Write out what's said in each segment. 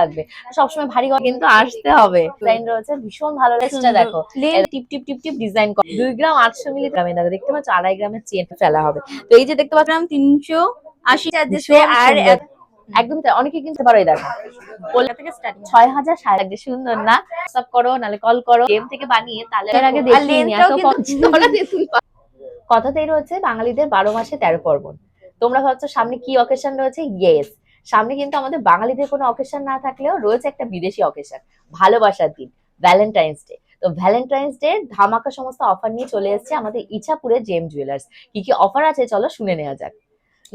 লাগবে, সবসময় ভারী কিন্তু আসতে হবে। ডিজাইন রয়েছে ভীষণ ভালো, লেসটা দেখো টিপ টিপ টিপ টিপ ডিজাইন করা, 2 গ্রাম 800 মিলি গ্রামে দেখো, দেখতে পাচ্ছ 2.5 গ্রামের চেন ফেলা হবে। তো এই যে দেখতে পাচ্ছ 380 চার্জেসে আর একদম অনেকে কিনতে পারো। এই দেখো 6000 লাগছে, সুন্দর না? হোয়াটসঅ্যাপ করো নালে কল করো, গেম থেকে বানিয়ে তাহলে এর আগে দেখিনি এত কম কথাতেই রয়েছে বাঙালিদের 12 মাসে 13 পার্বণ। তোমরা ভাবছো সামনে কি অকেশন রয়েছে? ইয়েস, সামনে কিন্তু আমাদের বাঙালিদের কোনো অকেশন না থাকলেও রয়েছে একটা বিদেশি অকেশন, ভালোবাসার দিন, ভ্যালেন্টাইন্স ডে। তো ভ্যালেন্টাইন্স ডে ধামাকা সমস্ত অফার নিয়ে চলে এসেছে আমাদের ইছাপুরে জেম জুয়েলার্স। কি কি অফার আছে চলো শুনে নেওয়া যাক।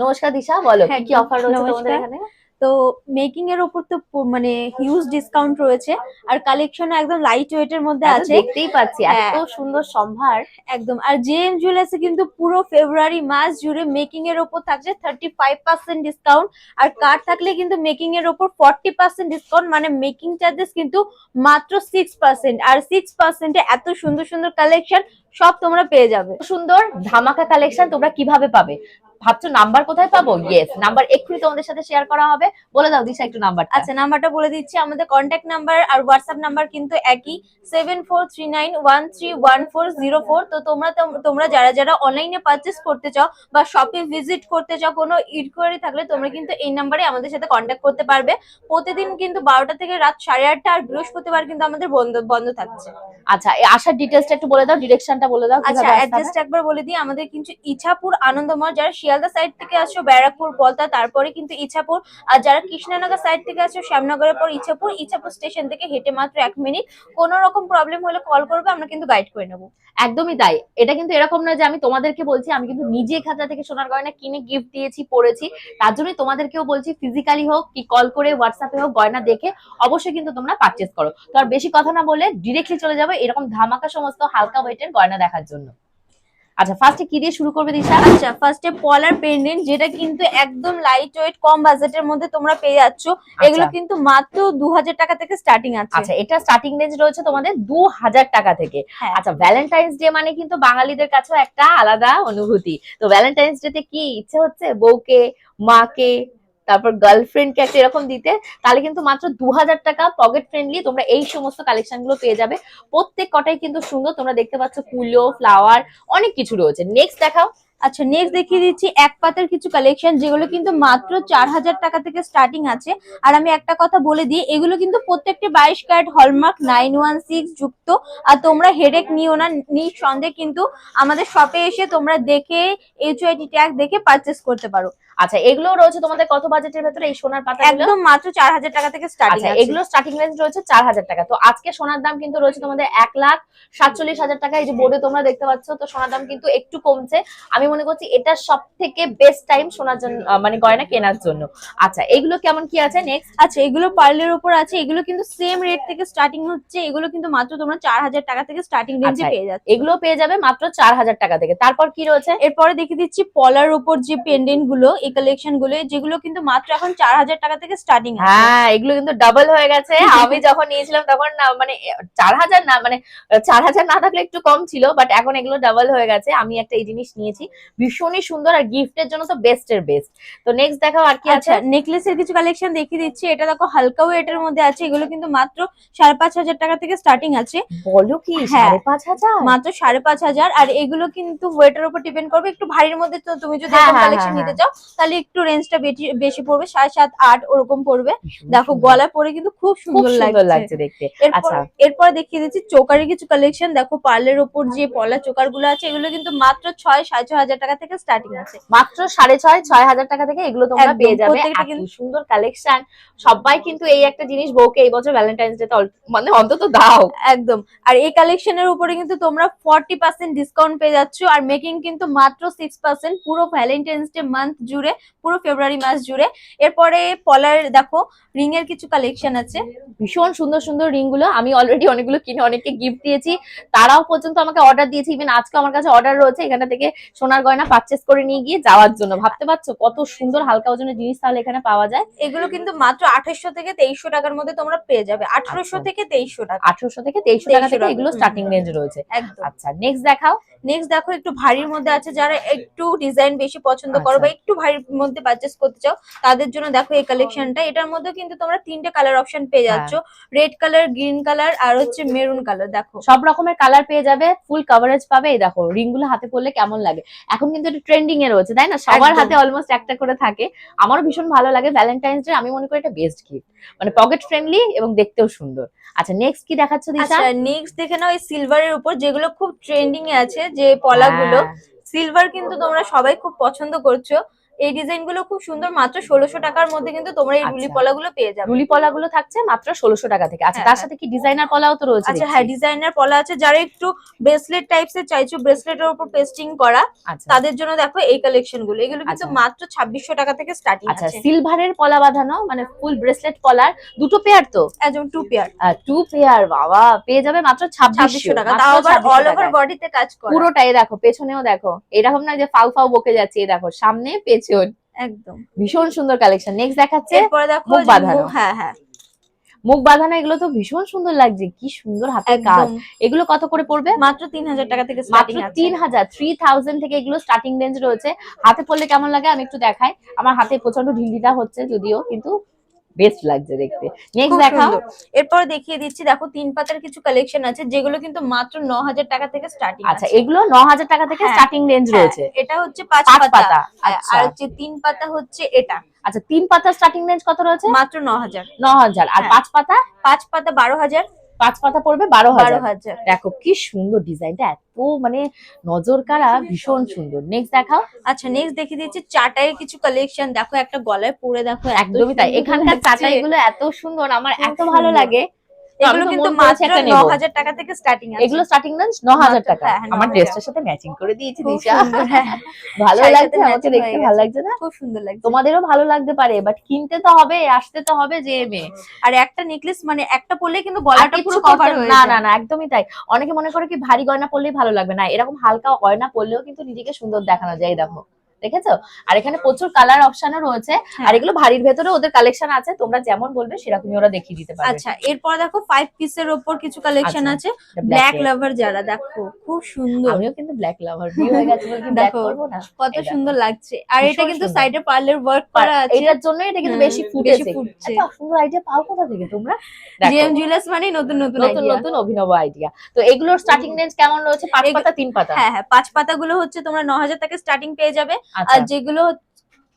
নমস্কার দিশা, বলো কি কি অফার রয়েছে তোমাদের এখানে? তো মেকিং এর উপর তো মানে হিউজ ডিসকাউন্ট রয়েছে, আর কালেকশন একদম লাইট ওয়েট এর মধ্যে আছে, দেখতেই পাচ্ছি এত সুন্দর সম্ভার একদম। আর জেএম জুয়েলার্সে কিন্তু পুরো ফেব্রুয়ারি মাস জুড়ে মেকিং এর উপর থাকছে 35% ডিসকাউন্ট, আর কার্ড থাকলে কিন্তু মেকিং এর উপর 40% ডিসকাউন্ট, মানে মেকিং চার্জেস কিন্তু মাত্র 6%, আর 6% এত সুন্দর সুন্দর কালেকশন সব তোমরা পেয়ে যাবে। সুন্দর ধামাকা কালেকশন তোমরা কিভাবে পাবে ভাবছো? নাম্বার কোথায় পাবো? ইয়েস, নাম্বার এক্ষুনি তোমাদের সাথে শেয়ার করা হবে। বলে দাও দিশা একটু নাম্বার। আচ্ছা, নাম্বারটা বলে দিচ্ছি। আমাদের কন্ট্যাক্ট নাম্বার আর হোয়াটসঅ্যাপ নাম্বার কিন্তু একই, 7439131404। তো তোমরা যারা যারা অনলাইনে পারচেস করতে চাও বা শপে ভিজিট করতে চাও, কোনো ইনকোয়ারি থাকলে তোমরা কিন্তু এই নাম্বারে আমাদের সাথে কন্ট্যাক্ট করতে পারবে। প্রতিদিন কিন্তু 12টা থেকে রাত 8:30, আর বৃহস্পতিবার কিন্তু আমাদের বন্ধ থাকছে। আচ্ছা, এই আসার ডিটেইলসটা একটু বলে দাও, ডিরেকশনটা বলে দাও। আচ্ছা, অ্যাড্রেসটা একবার বলে দিই। আমাদের কিন্তু ইছাপুর আনন্দমহল, যারা শিয়ালদা সাইড থেকে আসছো ব্যারাকপুর বলতা, তারপরে কিন্তু ইছাপুর। আর যারা কৃষ্ণনগর সাইড থেকে আসছো শ্যামনগরের পর ইছাপুর স্টেশন থেকে হেঁটে মাত্র 1 মিনিট। কোনো রকম প্রবলেম হলে কল করবে, আমরা কিন্তু গাইড করে নেবো। একদমই তাই। এটা কিন্তু এরকম নয় যে আমি তোমাদেরকে বলছি, আমি কিন্তু নিজে খাতা থেকে সোনার গয়না কিনে গিফট দিয়েছি, পরেছি। তার জন্যই তোমাদেরকেও বলছি ফিজিক্যালি হোক কি কল করে হোয়াটসঅ্যাপে হোক, গয়না দেখে অবশ্যই কিন্তু তোমরা পারচেস করো। তো আর বেশি কথা না বলে ডিরেক্টলি চলে যাবে এরকম ধামাকা সমস্ত হালকা ওয়েটের গয়না দেখার জন্য। আচ্ছা, ফার্স্টে কি দিয়ে শুরু করবে দিশা? আচ্ছা, ফার্স্টে পলার পেন্ডেন্ট, যেটা কিন্তু একদম লাইট ওয়েট কম বাজেটের মধ্যে তোমরা পেয়ে যাচ্ছ। এগুলো কিন্তু মাত্র 2000 টাকা থেকে স্টার্টিং আছে। আচ্ছা, এটা স্টার্টিং রেঞ্জ রয়েছে তোমাদের 2000 টাকা থেকে। আচ্ছা, ভ্যালেন্টাইন্স ডে মানে কিন্তু বাঙালিদের কাছেও একটা আলাদা অনুভূতি। তো ভ্যালেন্টাইন্স ডে তে কি ইচ্ছে হচ্ছে বউকে, মাকে, তারপর গার্লফ্রেন্ডকে একটা এরকম দিতে, তাহলে কিন্তু মাত্র 2000 টাকা পকেট ফ্রেন্ডলি তোমরা এই সমস্ত কালেকশন গুলো পেয়ে যাবে। প্রত্যেক কটাই কিন্তু সুন্দর, তোমরা দেখতে পাচ্ছ কুলো, ফ্লাওয়ার, অনেক কিছু রয়েছে। নেক্সট দেখাও। আচ্ছা, নেক্সট দেখিয়ে দিচ্ছি এক পাতের কিছু কালেকশন, যেগুলো কিন্তু মাত্র 4000 টাকা থেকে স্টার্টিং আছে। আর আমি একটা কথা বলে দিই, এগুলো কিন্তু প্রত্যেকটি 22 ক্যারেট হলমার্ক 916 যুক্ত। আর তোমরা হেডেক নিও না, নিঃসন্দেহে কিন্তু আমাদের শপে এসে তোমরা দেখে এইচআইডি ট্যাগ দেখে পারচেস করতে পারো। আচ্ছা, এগুলো রয়েছে তোমাদের কত বাজেটের ভেতরে? এই সোনার পাতা একদম মাত্র 4000 টাকা থেকে স্টার্টিং আছে। এগুলো স্টার্টিং রেঞ্জ রয়েছে 4000 টাকা। তো আজকে সোনার দাম কিন্তু রয়েছে তোমাদের 1,47,000 টাকা। এই যে বোর্ডে তোমরা দেখতে পাচ্ছ, তো সোনার দাম কিন্তু একটু কমছে। আমি মনে করছি এটা সব থেকে বেস্ট টাইম সোনার জন্য, মানে গয়না কেনার জন্য। আচ্ছা, এগুলো কেমন কি আছে নেক্সট? আচ্ছা, এগুলো পার্লের উপর আছে। এগুলো কিন্তু সেম রেট থেকে স্টার্টিং হচ্ছে। এগুলো কিন্তু মাত্র তোমরা 4000 টাকা থেকে স্টার্টিং রেঞ্জে পেয়ে যাচ্ছে। এগুলো পেয়ে যাবে মাত্র 4000 টাকা থেকে। তারপর কি রয়েছে? এরপরে দেখিয়ে দিচ্ছি পলার উপর যে পেন্ডেন্ট গুলো, এই কালেকশন গুলো, যেগুলো কিন্তু মাত্র এখন 4000 টাকা থেকে স্টার্টিং আছে। হ্যাঁ, এগুলো কিন্তু ডাবল হয়ে গেছে। আমি যখন নিয়েছিলাম তখন না, মানে 4000 না, মানে 4000 না থাকলে একটু কম ছিল, বাট এখন এগুলো ডাবল হয়ে গেছে। আমি একটা এই জিনিস নিয়েছি, ভীষণই সুন্দর, আর গিফটের জন্য তো বেস্ট এর বেস্ট। তো নেক্সট দেখাও আর কি আছে। নেকলেসের কিছু কালেকশন দেখিয়ে দিচ্ছি। এটা দেখো হালকা ওয়েটের মধ্যে আছে। এগুলো কিন্তু মাত্র 5500 টাকা থেকে স্টার্টিং আছে। বলো কি 5500? মাত্র 5500। আর এগুলো কিন্তু ওয়েটের উপর ডিপেন্ড করবে। একটু ভারীর মধ্যে তো তুমি যদি এরকম কালেকশন নিতে চাও, তাহলে একটু রেঞ্জটা বেশি পড়বে, 7.5 8 ওরকম পড়বে। দেখো গলা পরে কিন্তু খুব সুন্দর লাগছে দেখতে। এরপর দেখিয়ে দিচ্ছি চোকারের কিছু কালেকশন। দেখো পার্লের উপর যে পলা চোকার গুলো আছে, এগুলো কিন্তু মাত্র 6,500 টাকা থেকে স্টার্টিং আছে। মাত্র 6,500 টাকা থেকে এগুলো তোমরা পেয়ে যাবে। এত সুন্দর কালেকশন। সবাই কিন্তু এই একটা জিনিস বউকে এই বছর ভ্যালেন্টাইন্স ডে মানে অন্তত দাও। একদম। আর এই কালেকশনের উপরে কিন্তু তোমরা 40% ডিসকাউন্ট পেয়ে যাচ্ছ। আর মেকিং কিন্তু মাত্র 6% পুরো ভ্যালেন্টাইন্স ডে মান্থ জুড়ে, পুরো ফেব্রুয়ারি মাস জুড়ে। এরপরে পলার দেখো রিং এর কিছু কালেকশন আছে, ভীষণ সুন্দর সুন্দর রিং গুলো। আমি অলরেডি অনেকগুলো কিনে অনেককে গিফট দিয়েছি, তারাও পর্যন্ত আমাকে অর্ডার দিয়েছে। ইভেন আজকে আমার কাছে অর্ডার রয়েছে এখানে থেকে সোনার গয়না পারচেস করে নিয়ে গিয়ে যাওয়ার জন্য। ভাবতে পারছো কত সুন্দর হালকা ওজনের জিনিস তাহলে এখানে পাওয়া যায়। এগুলো কিন্তু মাত্র 2800 থেকে 2300 টাকার মধ্যে তোমরা পেয়ে যাবে। 1800 থেকে 2300 টাকা। 1800 থেকে 2300 টাকা থেকে এগুলো স্টার্টিং রেঞ্জ রয়েছে। আচ্ছা, নেক্সট দেখাও। নেক্সট দেখো একটু ভারীর মধ্যে আছে, যারা একটু ডিজাইন বেশি পছন্দ করো বা একটু ভারী এর মধ্যে পারচেস করতে চাও তাদের জন্য দেখো এই কালেকশনটা। এটার মধ্যে কিন্তু তোমরা 3টে কালার অপশন পেয়ে যাচ্ছ, রেড কালার, গ্রিন কালার আর হচ্ছে মেরুন কালার। দেখো সব রকমের কালার পেয়ে যাবে, ফুল কভারেজ পাবে। এই দেখো রিং গুলো হাতে পরলে কেমন লাগে, এখন কিন্তু এটা ট্রেন্ডিং এ রয়েছে তাই না, সবার হাতে অলমোস্ট একটা করে থাকে। আমারও ভীষণ ভালো লাগে ভ্যালেন্টাইন্স ডে, আমি মনে করি এটা বেস্ট গিফট, মানে পকেট ফ্রেন্ডলি এবং দেখতেও সুন্দর। আচ্ছা নেক্সট কি দেখাচ্ছ দিশা? আচ্ছা নেক্সট দেখে নাও এই সিলভারের উপর, যেগুলো খুব ট্রেন্ডিং এ আছে যে পলাগুলো, সিলভার কিন্তু তোমরা সবাই খুব পছন্দ করছো। এই ডিজাইন গুলো খুব সুন্দর, মাত্র 1600 টাকার মধ্যে কিন্তু তোমরা এই রুলি পলাগুলো পেয়ে যাবে। রুলি পলাগুলো থাকছে মাত্র 1600 টাকা থেকে। আচ্ছা তার সাথে কি ডিজাইনার পলাও তো রয়েছে? আচ্ছা হ্যাঁ, ডিজাইনার পলা আছে। যারা একটু ব্রেসলেট টাইপস এর চাইছো, ব্রেসলেটের উপর পেস্টিং করা, তাদের জন্য দেখো এই কালেকশন গুলো। এগুলো কিন্তু মাত্র 2600 টাকা থেকে স্টার্টিং আছে। আচ্ছা সিলভারের পলা বাঁধানো, মানে ফুল ব্রেসলেট পলার দুটো পেয়ার তো? একদম 2 পেয়ার। 2 পেয়ার বাবা পেয়ে যাবে মাত্র 2600 টাকা। তাও আবার অল ওভার বডিতে কাজ করা। পুরোটাই দেখো, পেছনেও দেখো, এরকম না যে ফাউ ফাউ বকে যাচ্ছে, এই দেখো সামনে পেছন একদম ভীষণ সুন্দর কালেকশন। নেক্সট দেখাচ্ছে এরপরে দেখো মুখ বাঁধানো। হ্যাঁ হ্যাঁ মুখ বাঁধানো, এগুলো তো ভীষণ সুন্দর লাগছে, কি সুন্দর হাতের কাজ। এগুলো কত করে পড়বে? মাত্র 3000 টাকা থেকে মাত্র 3000 থেকে এগুলো স্টার্টিং রেঞ্জ রয়েছে। হাতে পড়লে কেমন লাগে আমি একটু দেখাই। আমার হাতে প্রচন্ড ঢিলঢিলা হচ্ছে যদিও, কিন্তু বেস্ট লাগছে দেখতে। নেক্সট দেখাও। এরপর দেখিয়ে দিচ্ছি, দেখো 3 পাতার কিছু কালেকশন আছে যেগুলো কিন্তু মাত্র 9000 টাকা থেকে স্টার্টিং। আচ্ছা এগুলো 9000 টাকা থেকে স্টার্টিং রেঞ্জ রয়েছে। এটা হচ্ছে 5 পাতা, আর হচ্ছে 3 পাতা হচ্ছে এটা। আচ্ছা 3 পাতা স্টার্টিং রেঞ্জ কত রয়েছে? মাত্র 9000। আর 5 পাতা? 5 পাতা 12000। 5 পাতা পড়বে 12000। 12000। দেখো কি সুন্দর ডিজাইনটা, এত মানে নজর কাড়া, ভীষণ সুন্দর। নেক্সট দেখাও। আচ্ছা নেক্সট দেখিয়ে দিচ্ছি চাটাইয়ের কিছু কালেকশন। দেখো একটা গলায় পরে, দেখো একদমই তাই, এখানকার চাটাইগুলো এত সুন্দর, আমার এত ভালো লাগে। এগুলো কিন্তু মাত্র 9000 টাকা থেকে স্টার্টিং আছে। এগুলো স্টার্টিং রেঞ্জ 9000 টাকা। আমার ড্রেসটার সাথে ম্যাচিং করে দিয়েছি দিশা, ভালো লাগছে, আমাকে দেখতে ভালো লাগছে না? খুব সুন্দর লাগছে। তোমাদেরও ভালো লাগতে পারে, বাট কিনতে তো হবে, আসতে তো হবে যে মেয়ে। আর একটা নেকলেস মানে একটা পরলে কিন্তু গলাটা পুরো কভার হয়ে না যায়। না না একদমই তাই। অনেকে মনে করে কি ভারী গয়না পরলেই ভালো লাগবে, না এরকম হালকা গয়না পরলেও কিন্তু নিজেকে সুন্দর দেখানো যায়। দেখো দেখেছো? আর এখানে প্রচুর কালার অপশনও রয়েছে, আর এগুলো ভারীর ভেতরে ওদের কালেকশন আছে, তোমরা যেমন বলবে সেরকমই ওরা দেখিয়ে দিতে পারবে। আচ্ছা এরপর দেখো 5 পিসের উপর কিছু কালেকশন আছে। ব্ল্যাক লাভার যারা, দেখো খুব সুন্দর। আমিও কিন্তু ব্ল্যাক লাভার, বিয়ে হয়ে গেছে বলে কি ব্ল্যাক করব না? কত সুন্দর লাগছে। আর এটা কিন্তু সাইডে পার্লের ওয়ার্ক করা আছে, এটার জন্য এটা কিন্তু বেশি ফুটেছে। এত সুন্দর আইডিয়া পাও কোথা থেকে তোমরা? জিএম জুয়েলার্স মানে নতুন নতুন নতুন অভিনব আইডিয়া। তো এগুলোর স্টার্টিং রেঞ্জ কেমন রয়েছে? 5 পাতা 3 পাতা? হ্যাঁ হ্যাঁ 5 পাতাগুলো হচ্ছে তোমরা 9000 থেকে স্টার্টিং পেয়ে যাবে। আর যেগুলো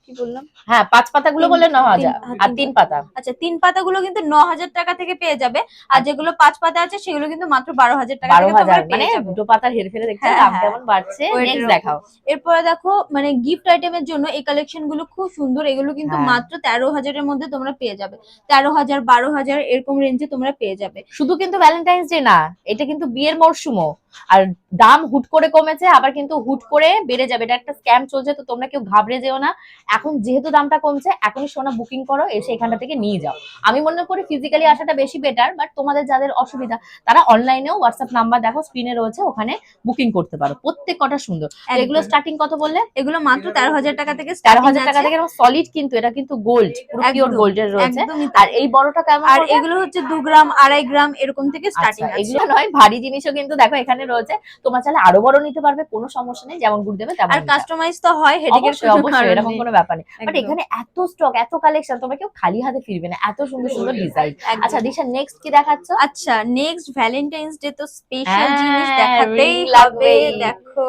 কি বললাম, হ্যাঁ 5 পাতাগুলো বললে 9000, আর 3 পাতা? আচ্ছা 3 পাতাগুলো কিন্তু 9000 টাকা থেকে পেয়ে যাবে, আর যেগুলো 5 পাতা আছে সেগুলো কিন্তু মাত্র 12000 টাকা থেকে তোমরা পেয়ে যাবে। মানে দুটো পাতার হেরফেরে দেখছো দাম কেমন বাড়ছে। নেক্সট দেখাও। এরপরে দেখো মানে গিফট আইটেমের জন্য এই কালেকশন গুলো খুব সুন্দর। এগুলো কিন্তু মাত্র 13000 এর মধ্যে তোমরা পেয়ে যাবে। 13000 12000 এরকম রেঞ্জে তোমরা পেয়ে যাবে। শুধু কিন্তু ভ্যালেন্টাইন্স ডে না, এটা কিন্তু বিয়ের মরশুমও। আর দাম হুট করে কমেছে, আবার কিন্তু হুট করে বেড়ে যাবে, এটা একটা স্ক্যাম চলছে, তো তোমরা কেউ ঘাবড়ে যেও না। এখন যেহেতু দামটা কমছে, এখনই সোনা বুকিং করো, এসে এখানটা থেকে নিয়ে যাও। আমি মনে করি ফিজিক্যালি আসাটা বেশি বেটার, বাট তোমাদের যাদের অসুবিধা তারা অনলাইনেও হোয়াটসঅ্যাপ নাম্বার দেখো স্ক্রিনে রয়েছে, ওখানে বুকিং করতে পারো। প্রত্যেক কটা সুন্দর। এগুলো স্টার্টিং কত বললে? এগুলো মাত্র 13000 টাকা থেকে 13000 টাকা থেকে, সলিড কিন্তু এটা কিন্তু গোল্ড, পুরো পিওর গোল্ডের রয়েছে। আর এই বড়টা কেমন? আর এগুলো হচ্ছে 2 গ্রাম 2.5 গ্রাম এরকম থেকে স্টার্টিং আছে। এগুলো নয়, ভারী জিনিসও কিন্তু দেখো এখানে রয়েছে, তোমরা চাইলে আরো বড় নিতে পারবে, কোনো সমস্যা নেই, যেমন গুড় দেবে তেমন। আর কাস্টমাইজ তো হয়, হেডেকের অবশ্যই এরকম কোনো ব্যাপার নেই। বাট এখানে এত স্টক, এত কালেকশন, তোমরা কেউ খালি হাতে ফিরবে না, এত সুন্দর সুন্দর ডিজাইন। আচ্ছা দিশা নেক্সট কি দেখাচ্ছ? আচ্ছা নেক্সট ভ্যালেন্টাইন্স ডে তো স্পেশাল জিনিস দেখাতেই হবে। দেখো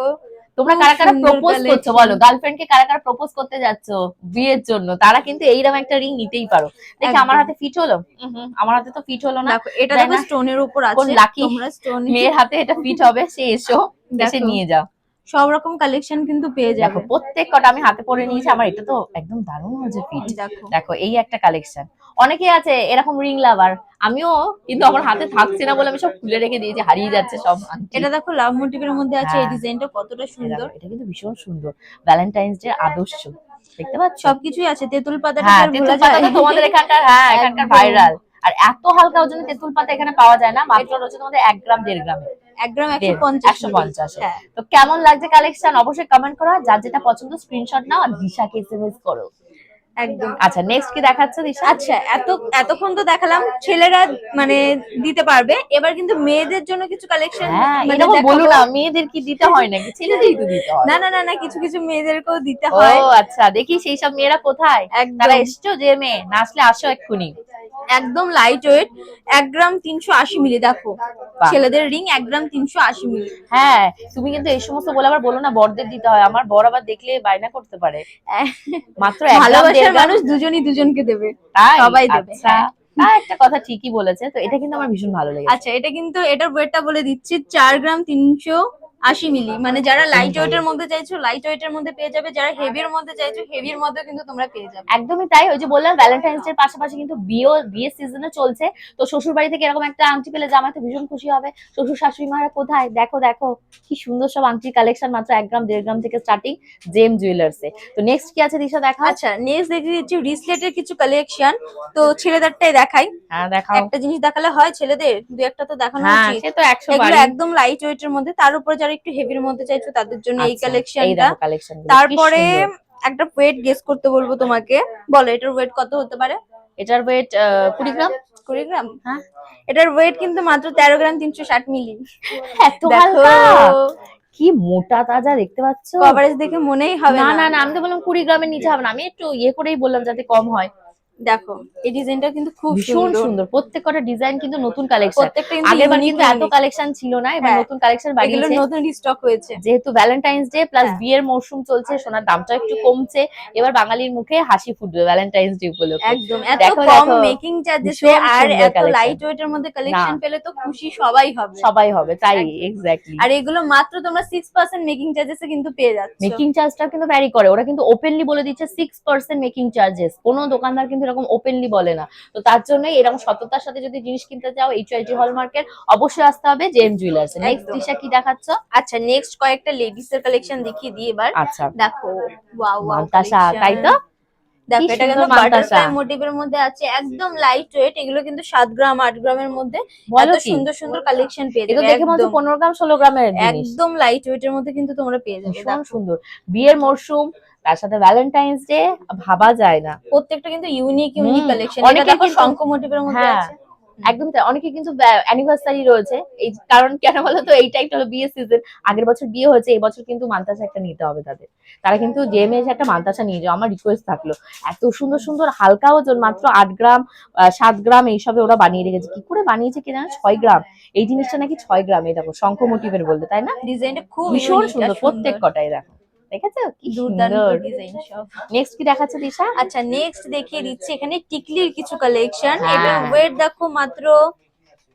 তোমরা কারা কারা প্রপোজ করছো বলো, গার্লফ্রেন্ডকে কারা কারা প্রপোজ করতে যাচ্ছো বিয়ের জন্য, তারা কিন্তু এইরকম একটা রিং নিতেই পারো। দেখি আমার হাতে ফিট হলো? আমার হাতে তো ফিট হলো না। এটা দেখো স্টোনের উপর আছে, কোন লাকি মেয়ের হাতে এটা ফিট হবে, সে এসো এসে নিয়ে যাও। সব রকম কালেকশন কিন্তু পেয়ে যাবে। দেখো প্রত্যেক কটা আমি হাতে পরে নিয়েছি, আমার এটা তো একদম দারুণ হয়েছে ফিট। দেখো এই একটা কালেকশন। অনেকে আছে এরকম রিং লাভার, আমিও, কিন্তু আমার হাতে থাকছে না বলে আমি সব খুলে রেখে দিয়েছি, হারিয়ে যাচ্ছে সব। এটা দেখো লাভ মোটিভের মধ্যে আছে, এই ডিজাইনটা কতটা সুন্দর। এটা কিন্তু ভীষণ সুন্দর, ভ্যালেন্টাইন্স ডে আদর্শ। দেখতে পাচ্ছ সবকিছুই আছে। তেঁতুল পাতা, তেঁতুল পাতা তো তোমাদের এখানকার, এখানকার ভাইরাল। আর এত হালকা ওজনে তেঁতুল পাতা এখানে পাওয়া যায় না, মাত্র রয়েছে তোমাদের 1 গ্রাম 1.5 গ্রামে। 1 গ্রাম 150। তো কেমন লাগছে কালেকশন অবশ্যই কমেন্ট করো, যার যেটা পছন্দ স্ক্রিনশট নাও আর দিশাকে এসএমএস করো। একদম। আচ্ছা নেক্সট কি দেখাচ্ছে দিশা? আচ্ছা এতক্ষণ তো দেখালাম ছেলেরা মানে দিতে পারবে, এবার কিন্তু মেয়েদের জন্য কিছু কালেকশন হ্যাঁ মানে এরকম বলো দেখাবো। না, মেয়েদের কি দিতে হয় নাকি, ছেলেদেরই তো দিতে হয়। না না না না, কিছু কিছু মেয়েদেরকেও দিতে ও হয়। আচ্ছা, দেখি সেই সব মেয়েরা কোথায়, তারা একদম এসছো যে মেয়ে, না আসলে আসো এক্ষুনি। একদম লাইট ওয়েট, 1 গ্রাম 380 মিলি। দেখো বাহ। ছেলেদের রিং 1 গ্রাম 380 মিলি। হ্যাঁ তুমি কিন্তু এই সমস্ত বলে আবার বলো না বড়দের দিতে হয়, আমার বড় আবার দেখলে বায়না করতে পারে। মাত্র 1 গ্রাম 1.5 ভালোবাসার গ্রাম। মানুষ দুজনই দুজনকে দেবে, তাই সবাই দেবে। আচ্ছা, একটা কথা ঠিকই বলেছে, তো এটা কিন্তু আমার ভীষণ ভালো লেগেছে। আচ্ছা এটা কিন্তু এটার ওয়েটটা বলে দিচ্ছি, 4 গ্রাম 380 মিলি। মানে যারা লাইট ওয়েটের মধ্যে চাইছো লাইট ওয়েটের মধ্যে পেয়ে যাবে, যারা হেভির মধ্যে চাইছো হেভির মধ্যে কিন্তু তোমরা পেয়ে যাবে। একদমই তাই, ওই যে বললাম ভ্যালেন্টাইন্স ডে পাশাপাশি কিন্তু বিয়ের সিজনে চলছে, তো শ্বশুর বাড়ি থেকে এরকম একটা আংটি পেলে জামাই তো ভীষণ খুশি হবে। শ্বশুর শাশুড়ি মারা কোথায়, দেখো দেখো কি সুন্দর সব আংটির কালেকশন, মাত্র 1 গ্রাম 1.5 গ্রাম থেকে স্টার্টিং জেম জুয়েলার্সে। তো নেক্সট কি আছে দিশা দেখা? আচ্ছা নেক্সট দেখে দিচ্ছি রিসলেটের কিছু কালেকশন। তো ছেলেদেরটাই দেখাই। হ্যাঁ দেখাও। একটা জিনিস দেখালে হয়, ছেলেদের দু একটা তো দেখানো হ্যাঁ উচিত। সে তো 100 এগুলো বারই। একদম লাইট ওয়েটের মধ্যে, তার উপরে যারা একটু হেভির মধ্যে চাইছো তাদের জন্য এই আচ্ছা, এই কালেকশনটা। দেখো কালেকশন। তারপরে একটা ওয়েট গেস করতে বলবো তোমাকে, বলো এটার ওয়েট কত হতে পারে? এটার ওয়েট 20 গ্রাম। 20 গ্রাম? হ্যাঁ এটার ওয়েট কিন্তু মাত্র 13 গ্রাম 360 মিলি। এত হালকা, কি মোটা তাজা দেখতে পাচ্ছ। কভারেজ দেখে মনেই হবে না না। না না, আমি তো বললাম 20 গ্রামের নিচে হবে না, আমি একটু ইয়ে করেই বললাম যাতে কম হয়। দেখো এই ডিজাইনটা কিন্তু খুব ভীষণ সুন্দর, প্রত্যেকটা ডিজাইন কিন্তু নতুন কালেকশন, প্রত্যেকটা কিন্তু আগেরবার unique কিন্তু এত unique। কালেকশন ছিল না, এবার হ্যাঁ, নতুন কালেকশন এগুলো বাড়িয়েছে নতুন স্টক হয়েছে। যেহেতু ভ্যালেন্টাইন্স ডে প্লাস হ্যাঁ। বিয়ের মৌসুম চলছে, সোনার দামটা একটু কমছে, এবার বাঙালির মুখে হাসি ফুটবে ভ্যালেন্টাইন্স ডে উপলক্ষে। একদম এত দেখো কম দেখো মেকিং চার্জেসে ভীষণ আর সুন্দর এত collection। লাইট ওয়েটের মধ্যে কালেকশন না। পেলে তো খুশি সবাই হবে। সবাই হবে, তাই একদম। এক্স্যাক্টলি। আর এগুলো মাত্র তোমরা 6% মেকিং চার্জেসে কিন্তু পেয়ে যাচ্ছ। মেকিং চার্জটা কিন্তু ভ্যারি করে, ওরা কিন্তু ওপেনলি বলে দিচ্ছে 6% মেকিং চার্জেস, কোনো দোকানদার কিন্তু এরকম ওপেনলি বলে না। তো তার জন্যই এরকম সততার সাথে যদি জিনিস কিনতে চাও HYG হলমার্কের, অবশ্যই আসতে হবে জেম জুয়েলার্স। নেক্সট একদম। দিশা কি দেখাচ্ছ? আচ্ছা নেক্সট কয়েকটা লেডিস এর কালেকশন দেখিয়ে দিই এবার। আচ্ছা দেখো ওয়াও ওয়াও মান্তাসা, তাই তো? দেখো কি এটা সুন্দর কিন্তু মান্তাসা। বাটারফ্লাই মোটিভের মধ্যে আছে, একদম লাইট ওয়েট। এগুলো কিন্তু 7 গ্রাম 8 গ্রামের মধ্যে বলো এত কি, সুন্দর সুন্দর কালেকশন পেয়ে এটা যাবে। দেখে মনে হচ্ছে একদম 15 গ্রাম 16 গ্রামের জিনিস। একদম লাইট ওয়েটের মধ্যে কিন্তু তোমরা পেয়ে যাবে। ভীষণ সুন্দর, বিয়ের মরশুম তার সাথে ভ্যালেন্টাইন্স ডে, ভাবা যায় না। প্রত্যেকটা কিন্তু ইউনিক ইউনিক কালেকশন। এটা অনেকে দেখো কিন্তু শঙ্খ মোটিভের মধ্যে হ্যাঁ আছে। একদম তাই, অনেকে কিন্তু অ্যানিভার্সারি রয়েছে, এই কারণ কেন বলতো, এই টাইমটা হলো বিয়ের সিজন, আগের বছর বিয়ে হয়েছে, এই বছর কিন্তু মান্তাসা একটা নিতে হবে তাদের, তারা কিন্তু জেমে এসে একটা মান্তাসা নিয়ে যাও, আমার রিকোয়েস্ট থাকলো। এত সুন্দর সুন্দর হালকা ওজন, মাত্র 8 গ্রাম 7 গ্রাম এইসবে ওরা বানিয়ে রেখেছে, কি করে বানিয়েছে কি জানো, 6 গ্রাম, এই জিনিসটা নাকি 6 গ্রাম। এই দেখো শঙ্খ মোটিভের বলতে, তাই না? ডিজাইনটা খুব ভীষণ ইউনিক সুন্দর প্রত্যেক কটাই, দেখো দেখেছো কি দুর্দান্ত সুন্দর। ডিজাইন সব। নেক্সট কি দেখাচ্ছে দিশা? আচ্ছা নেক্সট দেখিয়ে দিচ্ছি এখানে টিকলির কিছু কালেকশন। হ্যাঁ। এটার ওয়েট দেখো মাত্র,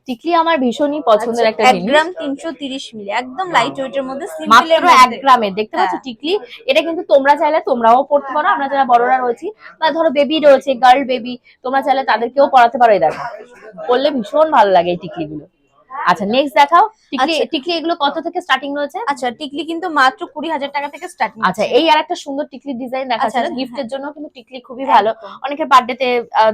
টিকলি আমার ভীষণই পছন্দের একটা 1 জিনিস, গ্রাম 330 মিলি, একদম লাইট ওয়েটের মধ্যে মাত্র সিম্পলের 1 মধ্যে। গ্রামের, দেখতে পাচ্ছ হ্যাঁ। টিকলি। এটা কিন্তু তোমরা চাইলে তোমরাও পড়তে পারো, আমরা যারা বড়রা রয়েছি বা ধরো বেবি রয়েছে, গার্ল বেবি, তোমরা চাইলে তাদেরকেও পড়াতে পারো। এই দেখো পড়লে ভীষণ ভালো লাগে এই টিকলি গুলো। আচ্ছা নেক্সট দেখাও, টিকলি টিকলি এগুলো কত থেকে স্টার্টিং রয়েছে? আচ্ছা টিকলি কিন্তু মাত্র 20,000 টাকা থেকে স্টার্টিং। আচ্ছা এই আর একটা সুন্দর টিকলি ডিজাইন দেখাচ্ছে, আচ্ছা, গিফটের জন্য কিন্তু টিকলি খুবই ভালো, অনেকের বার্থডে তে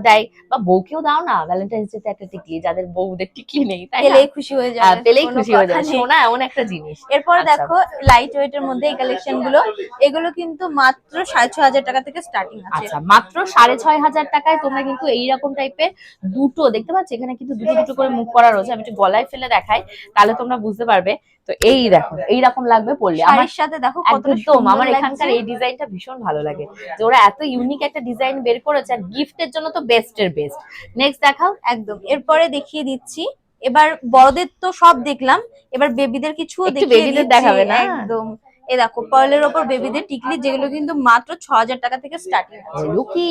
দেয়, বা বউকেও দাও না ভ্যালেন্টাইন্স ডে তে একটা টিকলি, যাদের বউদের টিকলি নেই, তাই না? পেলেই খুশি হয়ে যাবে, পেলেই কোনো খুশি হয়ে কথা যাবে, নেই। সোনা এমন একটা জিনিস। এরপর আচ্ছা। দেখো লাইট ওয়েটের মধ্যে এই কালেকশন গুলো, এগুলো কিন্তু মাত্র 6,500 টাকা থেকে স্টার্টিং আছে। আচ্ছা মাত্র 6,500 টাকায় তোমরা কিন্তু এইরকম টাইপের দুটো দেখতে পাচ্ছ, এখানে কিন্তু দুটো দুটো করে মুখ করা রয়েছে, আমি একটু গলায় ফেলে দেখাই তাহলে তোমরা বুঝতে পারবে। তো এই দেখো এইরকম লাগবে পরলে, আমার শাড়ির সাথে দেখো কতটা একদম সুন্দর আমার লাগছে। এখানকার এই ডিজাইনটা ভীষণ ভালো লাগে, যে ওরা এত ইউনিক একটা ডিজাইন বের করেছে, আর গিফটের জন্য তো বেস্টের বেস্ট। নেক্সট দেখাও। একদম এরপরে দেখিয়ে দিচ্ছি, এবার বড়দের তো সব দেখলাম, এবার বেবিদের কিছু একটু দেখিয়ে বেবিদের দিচ্ছি। দেখাবে না? একদম এই দেখো পার্লের ওপর বেবিদের টিকলি, যেগুলো কিন্তু মাত্র 6,000 টাকা থেকে স্টার্টিং আছে। হলো কি,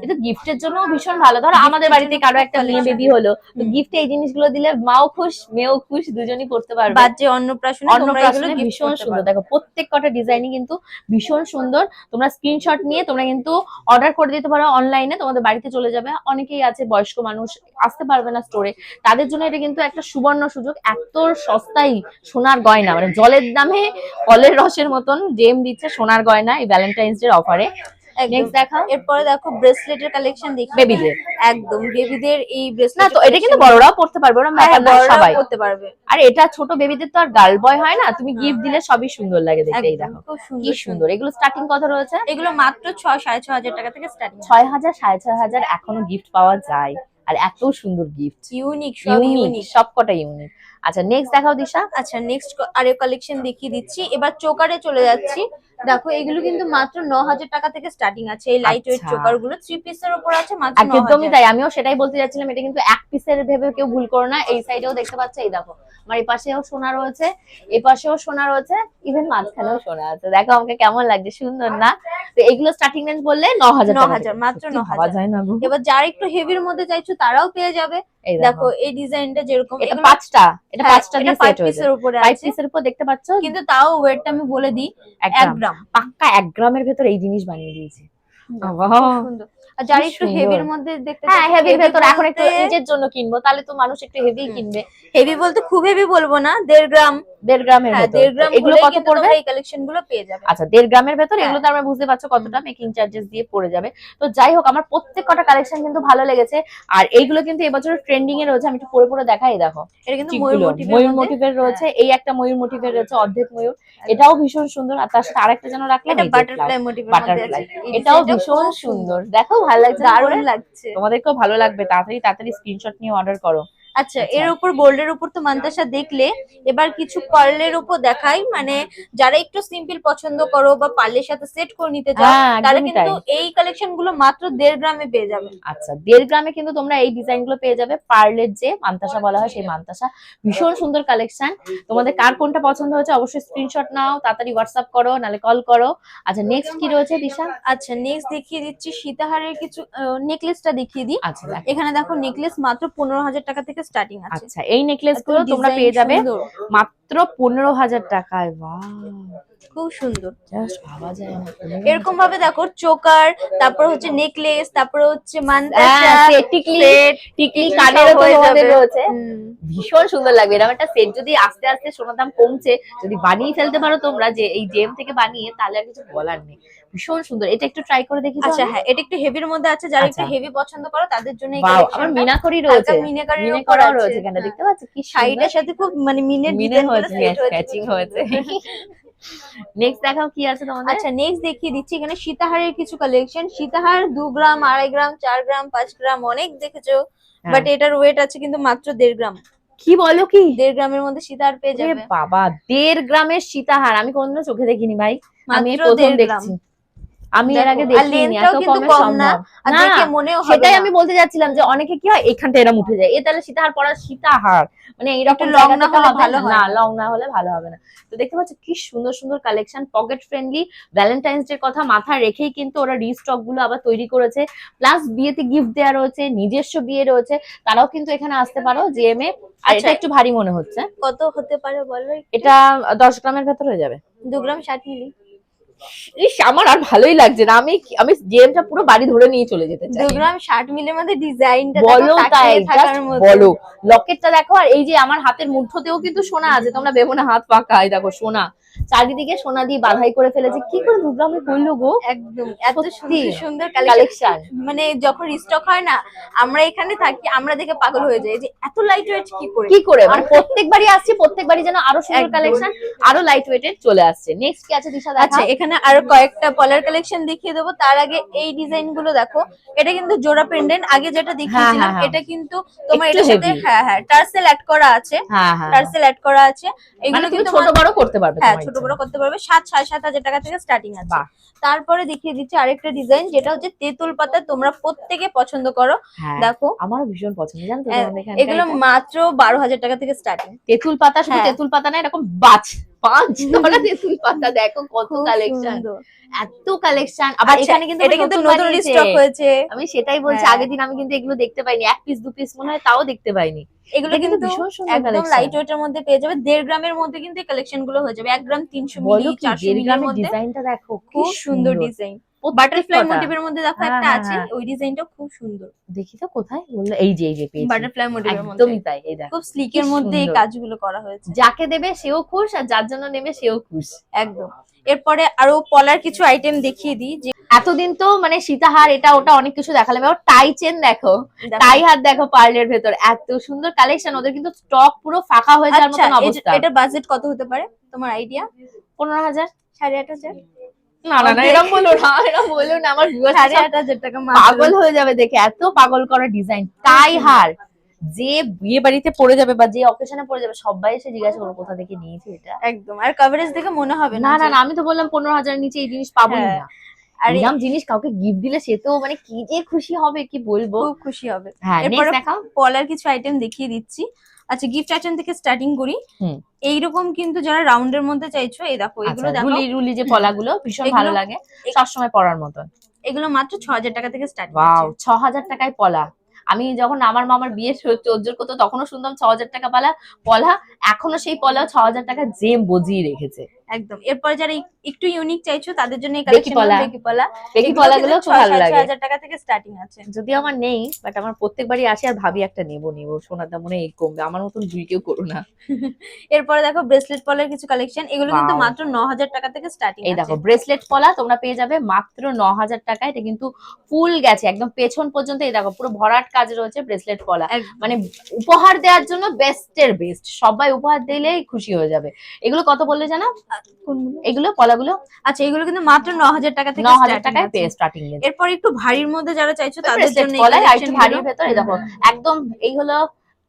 এটা গিফটের জন্য ভীষণ ভালো। ধরো আমাদের বাড়িতে কারো একটা মেয়ে বেবি হলো, তো গিফটে এই জিনিসগুলো দিলে মাও খুশ মেয়েও খুশ, দুজনই করতে পারবে। বাজে অন্নপ্রাশনে তোমরা এগুলো অন্নপ্রাশনে গিফট ভীষণ করতে সুন্দর, পারো। দেখো প্রত্যেক কটা ডিজাইনই কিন্তু ভীষণ সুন্দর। তোমরা স্ক্রিনশট নিয়ে তোমরা কিন্তু অর্ডার করে দিতে পারো অনলাইনে, তোমাদের বাড়িতে চলে যাবে। অনেকেই আছে বয়স্ক মানুষ আসতে পারবে না স্টোরে, তাদের জন্য এটা কিন্তু একটা সুবর্ণ সুযোগ। এত সস্তায় সোনার গয়না, মানে জলের দামে ফলের রসের মতন জেম দিচ্ছে সোনার গয়না এই ভ্যালেন্টাইন্স ডে অফারে। নেক্সট দেখাও। এরপরে দেখো ব্রেসলেটের কালেকশন দেখি বেবিদের, একদম বেবিদের এই না ব্রেসলেট তো এটা কিন্তু বড়রাও পড়তে পারবে, ওরা ম্যাটার না, সবাই করতে পারবে। আর এটা ছোট বেবিদের তো আর গার্ল বয় হয় না, তুমি গিফট দিলে সবই সুন্দর লাগে দেখতে। এই একদম দেখো খুব কি সুন্দর সুন্দর, এগুলো স্টার্টিং কত রয়েছে? এগুলো মাত্র 6,000-6,500 টাকা থেকে স্টার্টিং। 6,000 6,500 এখনো গিফট পাওয়া যায়, আর এত সুন্দর গিফট, ইউনিক, সব ইউনিক, সবকটা ইউনিক। আচ্ছা নেক্সট দেখাও দিশা। আচ্ছা নেক্সট আরেক কালেকশন দেখিয়ে দিচ্ছি। এবার চোকারে চলে যাচ্ছি। দেখো এগুলো কিন্তু মাত্র 9,000 টাকা থেকে স্টার্টিং আছে। এই লাইট ওয়েট আচ্ছা। চোকার গুলো 3 পিসের উপর আছে মাত্র একদমই 9,000। তাই, আমিও সেটাই বলতে যাচ্ছিলাম, এটা কিন্তু এক পিসের ভেবে কেউ ভুল করো না। এই সাইডেও দেখতে পাচ্ছ, এই দেখো আমার এই পাশেও সোনা রয়েছে, এই পাশেও সোনা রয়েছে, ইভেন মাঝখানেও সোনা আছে। দেখো আমাকে কেমন লাগছে, সুন্দর না? তো এগুলো স্টার্টিং রেঞ্জ বললে 9,000 টাকা 9,000, মাত্র সত্যি ভাবা 9,000। যায় না গো। এবার যারা একটু হেভির মধ্যে চাইছো তারাও পেয়ে যাবে। এই দেখো এই ডিজাইনটা যেরকম, এটা এগুলো পাঁচটা, এটা হ্যাঁ, পাঁচটা দিয়ে এটা সেট 5 হয়েছে, পিসের উপরে 5 আছে। পিসের উপর দেখতে পাচ্ছ, কিন্তু তাও ওয়েটটা আমি বলে দিই 1 1 গ্রাম। পাক্কা 1 গ্রামের ভেতর এই জিনিস বানিয়ে দিয়েছে। খুব সুন্দর। আর যারা একটু সুন্দর। হেভির মধ্যে দেখতে হ্যাঁ চাইছো, হেভির heavy ভেতর এখন একটু বলতে- নিজের জন্য কিনবো, তাহলে তো মানুষ একটু হেভি কিনবে। হেভি বলতে খুব হেভি বলবো না, 1.5 গ্রাম। 1.5 গ্রামের হ্যাঁ, ভেতর 1.5 গ্রাম এগুলো হলেই কত কিন্তু পড়বে? তোমরা এই কালেকশন গুলো পেয়ে যাবে। আচ্ছা 1.5 গ্রামের ভেতর, হ্যাঁ। এগুলো তো আমরা বুঝতে পারছো কতটা মেকিং চার্জেস দিয়ে পড়ে যাবে। তো যাই হোক, আমার প্রত্যেক কটা কালেকশন কিন্তু ভালো লেগেছে, আর এইগুলো কিন্তু এবছর ট্রেন্ডিং এ রয়েছে। আমি একটু পরে পরে দেখাই, দেখো এটা কিন্তু চিকগুলো ময়ূর মোটিভের রয়েছে, এই একটা ময়ূর মোটিভের রয়েছে, অর্ধেক ময়ূর, এটাও ভীষণ সুন্দর। আর তার সাথে আরেকটা যেন রাখলাম, এটা এই যে বাটারফ্লাই মোটিভের মধ্যে বাটারফ্লাই, আছে। এই এটাও ডিজাইনটা ভীষণ খুব সুন্দর। দেখো ভালো লাগছে না দারুণ পরে? লাগছে। তোমাদেরকেও ভালো লাগবে, তাড়াতাড়ি তাড়াতাড়ি স্ক্রিনশট নিয়ে অর্ডার করো। আচ্ছা এর উপর গোল্ডের উপর তো মান্তাসা দেখলে, এবার কিছু পার্লের উপর দেখাই। মানে যারা একটু সিম্পল পছন্দ করো বা পার্লের সাথে সেট করে নিতে চাও, হ্যাঁ, তারা একদমই কিন্তু তাই। এই কালেকশন গুলো মাত্র 1.5 গ্রামে পেয়ে যাবে। আচ্ছা 1.5 গ্রামে কিন্তু তোমরা এই ডিজাইন গুলো পেয়ে যাবে। পার্লের যে মান্তাসা বলা হয়, সেই মান্তাসা, ভীষণ সুন্দর কালেকশন। তোমাদের কার কোনটা পছন্দ হয়েছে অবশ্যই স্ক্রিনশট নাও, তাড়াতাড়ি হোয়াটসঅ্যাপ করো, নালে কল করো। আচ্ছা নেক্সট কি রয়েছে দিশা? আচ্ছা নেক্সট দেখিয়ে দিচ্ছি সীতাহারের কিছু নেকলেসটা দেখিয়ে দিই। আচ্ছা দেখো। এখানে দেখো নেকলেস মাত্র 15,000 টাকা থেকে স্টার্টিং আছে। আচ্ছা এই নেকলেস গুলো এত তোমরা design পেয়ে যাবে সুন্দর। মাত্র 15,000 টাকায়। বাহ, খুব সুন্দর। জাস্ট ভাবা যায় না। এরকম ভাবে দেখো চোকার, তারপর হচ্ছে নেকলেস, তারপর হচ্ছে মান্তাসা, হ্যাঁ, টিকলি set, টিকলি সব কানেরও তো হয়ে তোমাদের যাবে। রয়েছে, হুম। ভীষণ সুন্দর লাগবে। এরকম একটা সেট যদি আস্তে আস্তে সোনার দাম কমছে, যদি বানিয়ে ফেলতে পারো তোমরা, যে এই জেম থেকে বানিয়ে, তাহলে আর কিছু বলার নেই। ভীষণ সুন্দর, এটা একটু ট্রাই করে দেখি তো আচ্ছা আমি। হ্যাঁ, এটা একটু হেভির মধ্যে আছে। যারা একটু আচ্ছা। হেভি পছন্দ করো তাদের জন্য এই বাও, আমার কালেকশনটা। মিনাকরি রয়েছে, মিনাকারির উপর মিনাকরাও আছে। রয়েছে এখানে, দেখতে পাচ্ছ কি সুন্দর। শাড়িটার সাথে খুব মানে মিনের মিনের ডিজাইন করে হয়েছে, সেট হয়েছে, স্কেচিং হয়েছে। নেক্সট দেখাও কি আছে তোমাদের। আচ্ছা নেক্সট দেখিয়ে দিচ্ছি এখানে সীতাহারের কিছু কালেকশন। সীতাহার 2 গ্রাম, 2.5 গ্রাম, 4 গ্রাম, 5 গ্রাম অনেক দেখেছো, হ্যাঁ। বাট এটার ওয়েট আছে কিন্তু মাত্র 1.5 গ্রাম। কি বলো কি? 1.5 গ্রামের মধ্যে সীতাহার পেয়ে এ যাবে। বাবা, 1.5 গ্রামের সীতাহার আমি কোনদিনও চোখে দেখিনি ভাই, আমি এই মাত্র প্রথম 1.5 গ্রাম। দেখছি। আমি এর দেখো, আগে আর দেখিনি, লেন্থটাও এত কিন্তু কমে কম না, সম্ভব আর না। দেখে মনেও হবে সেটাই না। আমি বলতে যাচ্ছিলাম, যে অনেকে কি হয় এখানটা এরম উঠে যায়, এ তাহলে সীতাহার পরা, সীতাহার মানে এইরকম একটু long জায়গা না থেকে হলে হবে ভালো না, হয় না না। লং না হলে ভালো হবে না। তো দেখতে পাচ্ছ কি সুন্দর সুন্দর collection, pocket friendly. Valentine's day কথা মাথায় রেখেই কিন্তু ওরা রিস্টক গুলো আবার তৈরি করেছে, প্লাস বিয়েতে গিফট দেওয়া রয়েছে, নিজস্ব বিয়ে রয়েছে, তারাও কিন্তু এখানে আসতে পারো জিএম এ। আর আচ্ছা। এটা একটু ভারী মনে হচ্ছে, কত হতে পারে বলো? এটা 10 গ্রামের ভেতর হয়ে যাবে। 2 গ্রাম 60 মিলি। ইস, আমার আর ভালোই লাগছে না, আমি আমি জেমটা পুরো বাড়ি ধরে নিয়ে চলে যেতে 2 চাই। গ্রাম 60 মিলির মধ্যে ডিজাইনটা বলো তাই, থাকার just মতো। বলো। লকেটটা দেখো, আর এই যে আমার হাতের মুঠোতেও কিন্তু সোনা আছে, তোমরা ভেবো না হাত পাকা। এই দেখো সোনা, চারিদিকে সোনা দিয়ে বাধাই করে ফেলেছে। কি করে 2 গ্রামে করলো গো? একদম এত সত্যি সুন্দর সুন্দর কালেকশন। কালেকশন। মানে যখন স্টক হয় না, আমরা এখানে থাকি, আমরা দেখে পাগল হয়ে যাই যে এত লাইট ওয়েট কি করে। কি করে, মানে প্রত্যেকবারই আসছি, প্রত্যেকবারই যেন আরো সুন্দর একদম। কালেকশন, আরো লাইট ওয়েটেড চলে আসছে। নেক্সট কি আছে দিশা, আচ্ছা দেখা। এখানে আরো কয়েকটা পলার কালেকশন দেখিয়ে দেবো। তার আগে এই ডিজাইন গুলো দেখো, এটা কিন্তু জোড়া পেন্ডেন্ট। আগে যেটা দেখিয়েছিলাম হ্যাঁ। এটা কিন্তু তোমার একটু এটার সাথে heavy। হ্যাঁ হ্যাঁ টার্সেল অ্যাড করা আছে। হ্যাঁ হ্যাঁ, টার্সেল অ্যাড করা আছে। মানে এগুলো তুমি কিন্তু ছোট বড় করতে পারবে, হ্যাঁ তোমার ছোট ইচ্ছে বড় মতো। করতে পারবে। 7,000-7,500 টাকা থেকে স্টার্টিং আছে। বাহ। তারপরে দেখিয়ে দিচ্ছি আরেকটা ডিজাইন, যেটা হচ্ছে তেঁতুল পাতা। তোমরা প্রত্যেকে পছন্দ করো। হ্যাঁ, দেখো আমারও ভীষণ পছন্দ, জানো তো এ- তোমাদের এখানকার এগুলো এটা? মাত্র 12,000 টাকা থেকে স্টার্টিং। তেঁতুল পাতা, শুধু হ্যাঁ। তেঁতুল পাতা না, এরকম পাঁচ ধরা তেঁতুল পাতা, দেখো কত খুব কালেকশন, সুন্দর। এত কালেকশন। আবার আচ্ছা, এখানে কিন্তু এটা আবার কিন্তু নতুন নতুন বানিয়েছে। স্টক হয়েছে। আমি সেটাই বলছি, হ্যাঁ। আগের দিন আমি কিন্তু এগুলো দেখতে পাইনি, 1 পিস 2 পিস মনে হয়, তাও দেখতে পাইনি। এগুলো এটা কিন্তু কিন্তু ভীষণ সুন্দর একদম কালেকশন। লাইট ওয়েটের মধ্যে পেয়ে যাবে। 1.5 গ্রামের মধ্যে কিন্তু এই কালেকশন গুলো হয়ে যাবে। 1 গ্রাম 300 মিলি, বলো কি, 400 1.5 মিলির গ্রামের মধ্যে। ডিজাইনটা দেখো, কি খুব সুন্দর ডিজাইন। বাটারফ্লাই প্রত্যেকটা। মোটিভের মধ্যে দেখো হ্যাঁ, একটা হ্যাঁ, আছে, হ্যাঁ। ওই ডিজাইনটাও খুব সুন্দর। দেখি তো কোথায় বললো, এই যে পেয়েছি, বাটারফ্লাই মোটিভের মধ্যে একদমই তাই। এই দেখো খুব স্লিকের মধ্যে এই সুন্দর। কাজগুলো করা হয়েছে। যাকে দেবে সেও খুশ, আর যার জন্য নেবে সেও খুশ। একদম। এরপরে আরো পলার কিছু আইটেম দেখিয়ে দিই। যে এতদিন তো মানে সীতাহার এটা ওটা অনেক কিছু দেখালাম, এবার টাই চেন দেখো, টাই হাত দেখো পার্লের ভেতর, এত সুন্দর কালেকশন। ওদের কিন্তু স্টক পুরো ফাঁকা হয়ে যাওয়ার মতন অবস্থা। এটা বাজেট কত হতে পারে তোমার আইডিয়া? 15,000, 8,500? না না না, এরকম বলো না, এরকম বলো না, আমার viewers সব 8,500 টাকা পাগল হয়ে যাবে দেখে, এত পাগল করা ডিজাইন। টাই হার যে বিয়ে বাড়িতে পড়ে যাবে বা যে অকেশনে পড়ে যাবে, সবাই এসে জিজ্ঞাসা করবে কোথা থেকে নিয়েছি এটা। একদম, আর কভারেজ দেখে মনে হবে না না না, আমি তো বললাম 15,000 নিচে এই জিনিস পাবোই না। আর এরকম জিনিস কাউকে গিফট দিলে সে তো মানে কি যে খুশি হবে কি বলবো, খুব খুশি হবে। হ্যাঁ এরপর নেক্সট দেখাও। পলার কিছু আইটেম দেখিয়ে দিচ্ছি। আচ্ছা, গিফট আইটেম থেকে স্টার্টিং করি। এইরকম কিন্তু যারা রাউন্ডের মধ্যে চাইছো, এই দেখো এগুলো দেখো, রুলি রুলি যে পলাগুলো ভীষণ ভালো লাগে, সবসময় পরার মতন। এগুলো মাত্র 6,000 টাকা থেকে স্টার্ট। ওয়াও, 6,000 টাকায় পলা। আমি যখন আমার মামার বিয়ে তোরজোর করতো তখনও শুনতাম 6,000 টাকা পলা, এখনো সেই পলা 6,000 টাকা জেম বজিয়ে রেখেছে। একদম। এরপর যারা একটু ইউনিক চাইছো তাদের জন্য এই বেকি পলাগুলো খুব ভালো লাগে। 6,000 টাকা থেকে স্টার্টিং আছে। যদিও আমার নেই, বাট আমার প্রত্যেকবারই আসে আর ভাবি একটা নেবো সোনার দাম মনে এই কমবে, আমার মতন ভুল কেউ করো না। এরপরে দেখো ব্রেসলেট পলার কিছু কালেকশন, এগুলো কিন্তু মাত্র 9,000 টাকা থেকে স্টার্টিং। এই দেখো ব্রেসলেট পলা তোমরা পেয়ে যাবে মাত্র 9,000 টাকায়। এটা কিন্তু ফুল গেছে একদম পেছন পর্যন্ত, এই দেখো পুরো ভরাট কাজ রয়েছে ব্রেসলেট পলা। মানে উপহার দেওয়ার জন্য বেস্টের বেস্ট, সবাই উপহার দিলেই খুশি হয়ে যাবে। এগুলো কত বললে জানো? এগুলো পলাগুলো আচ্ছা, এগুলো কিন্তু মাত্র 9,000 টাকা থেকে 9,000 টাকায় পেয়ে স্টার্টিং। এরপর একটু ভারীর মধ্যে যারা চাইছো তাদের জন্য একটু ভারীর ভেতরে দেখো একদম এই হলো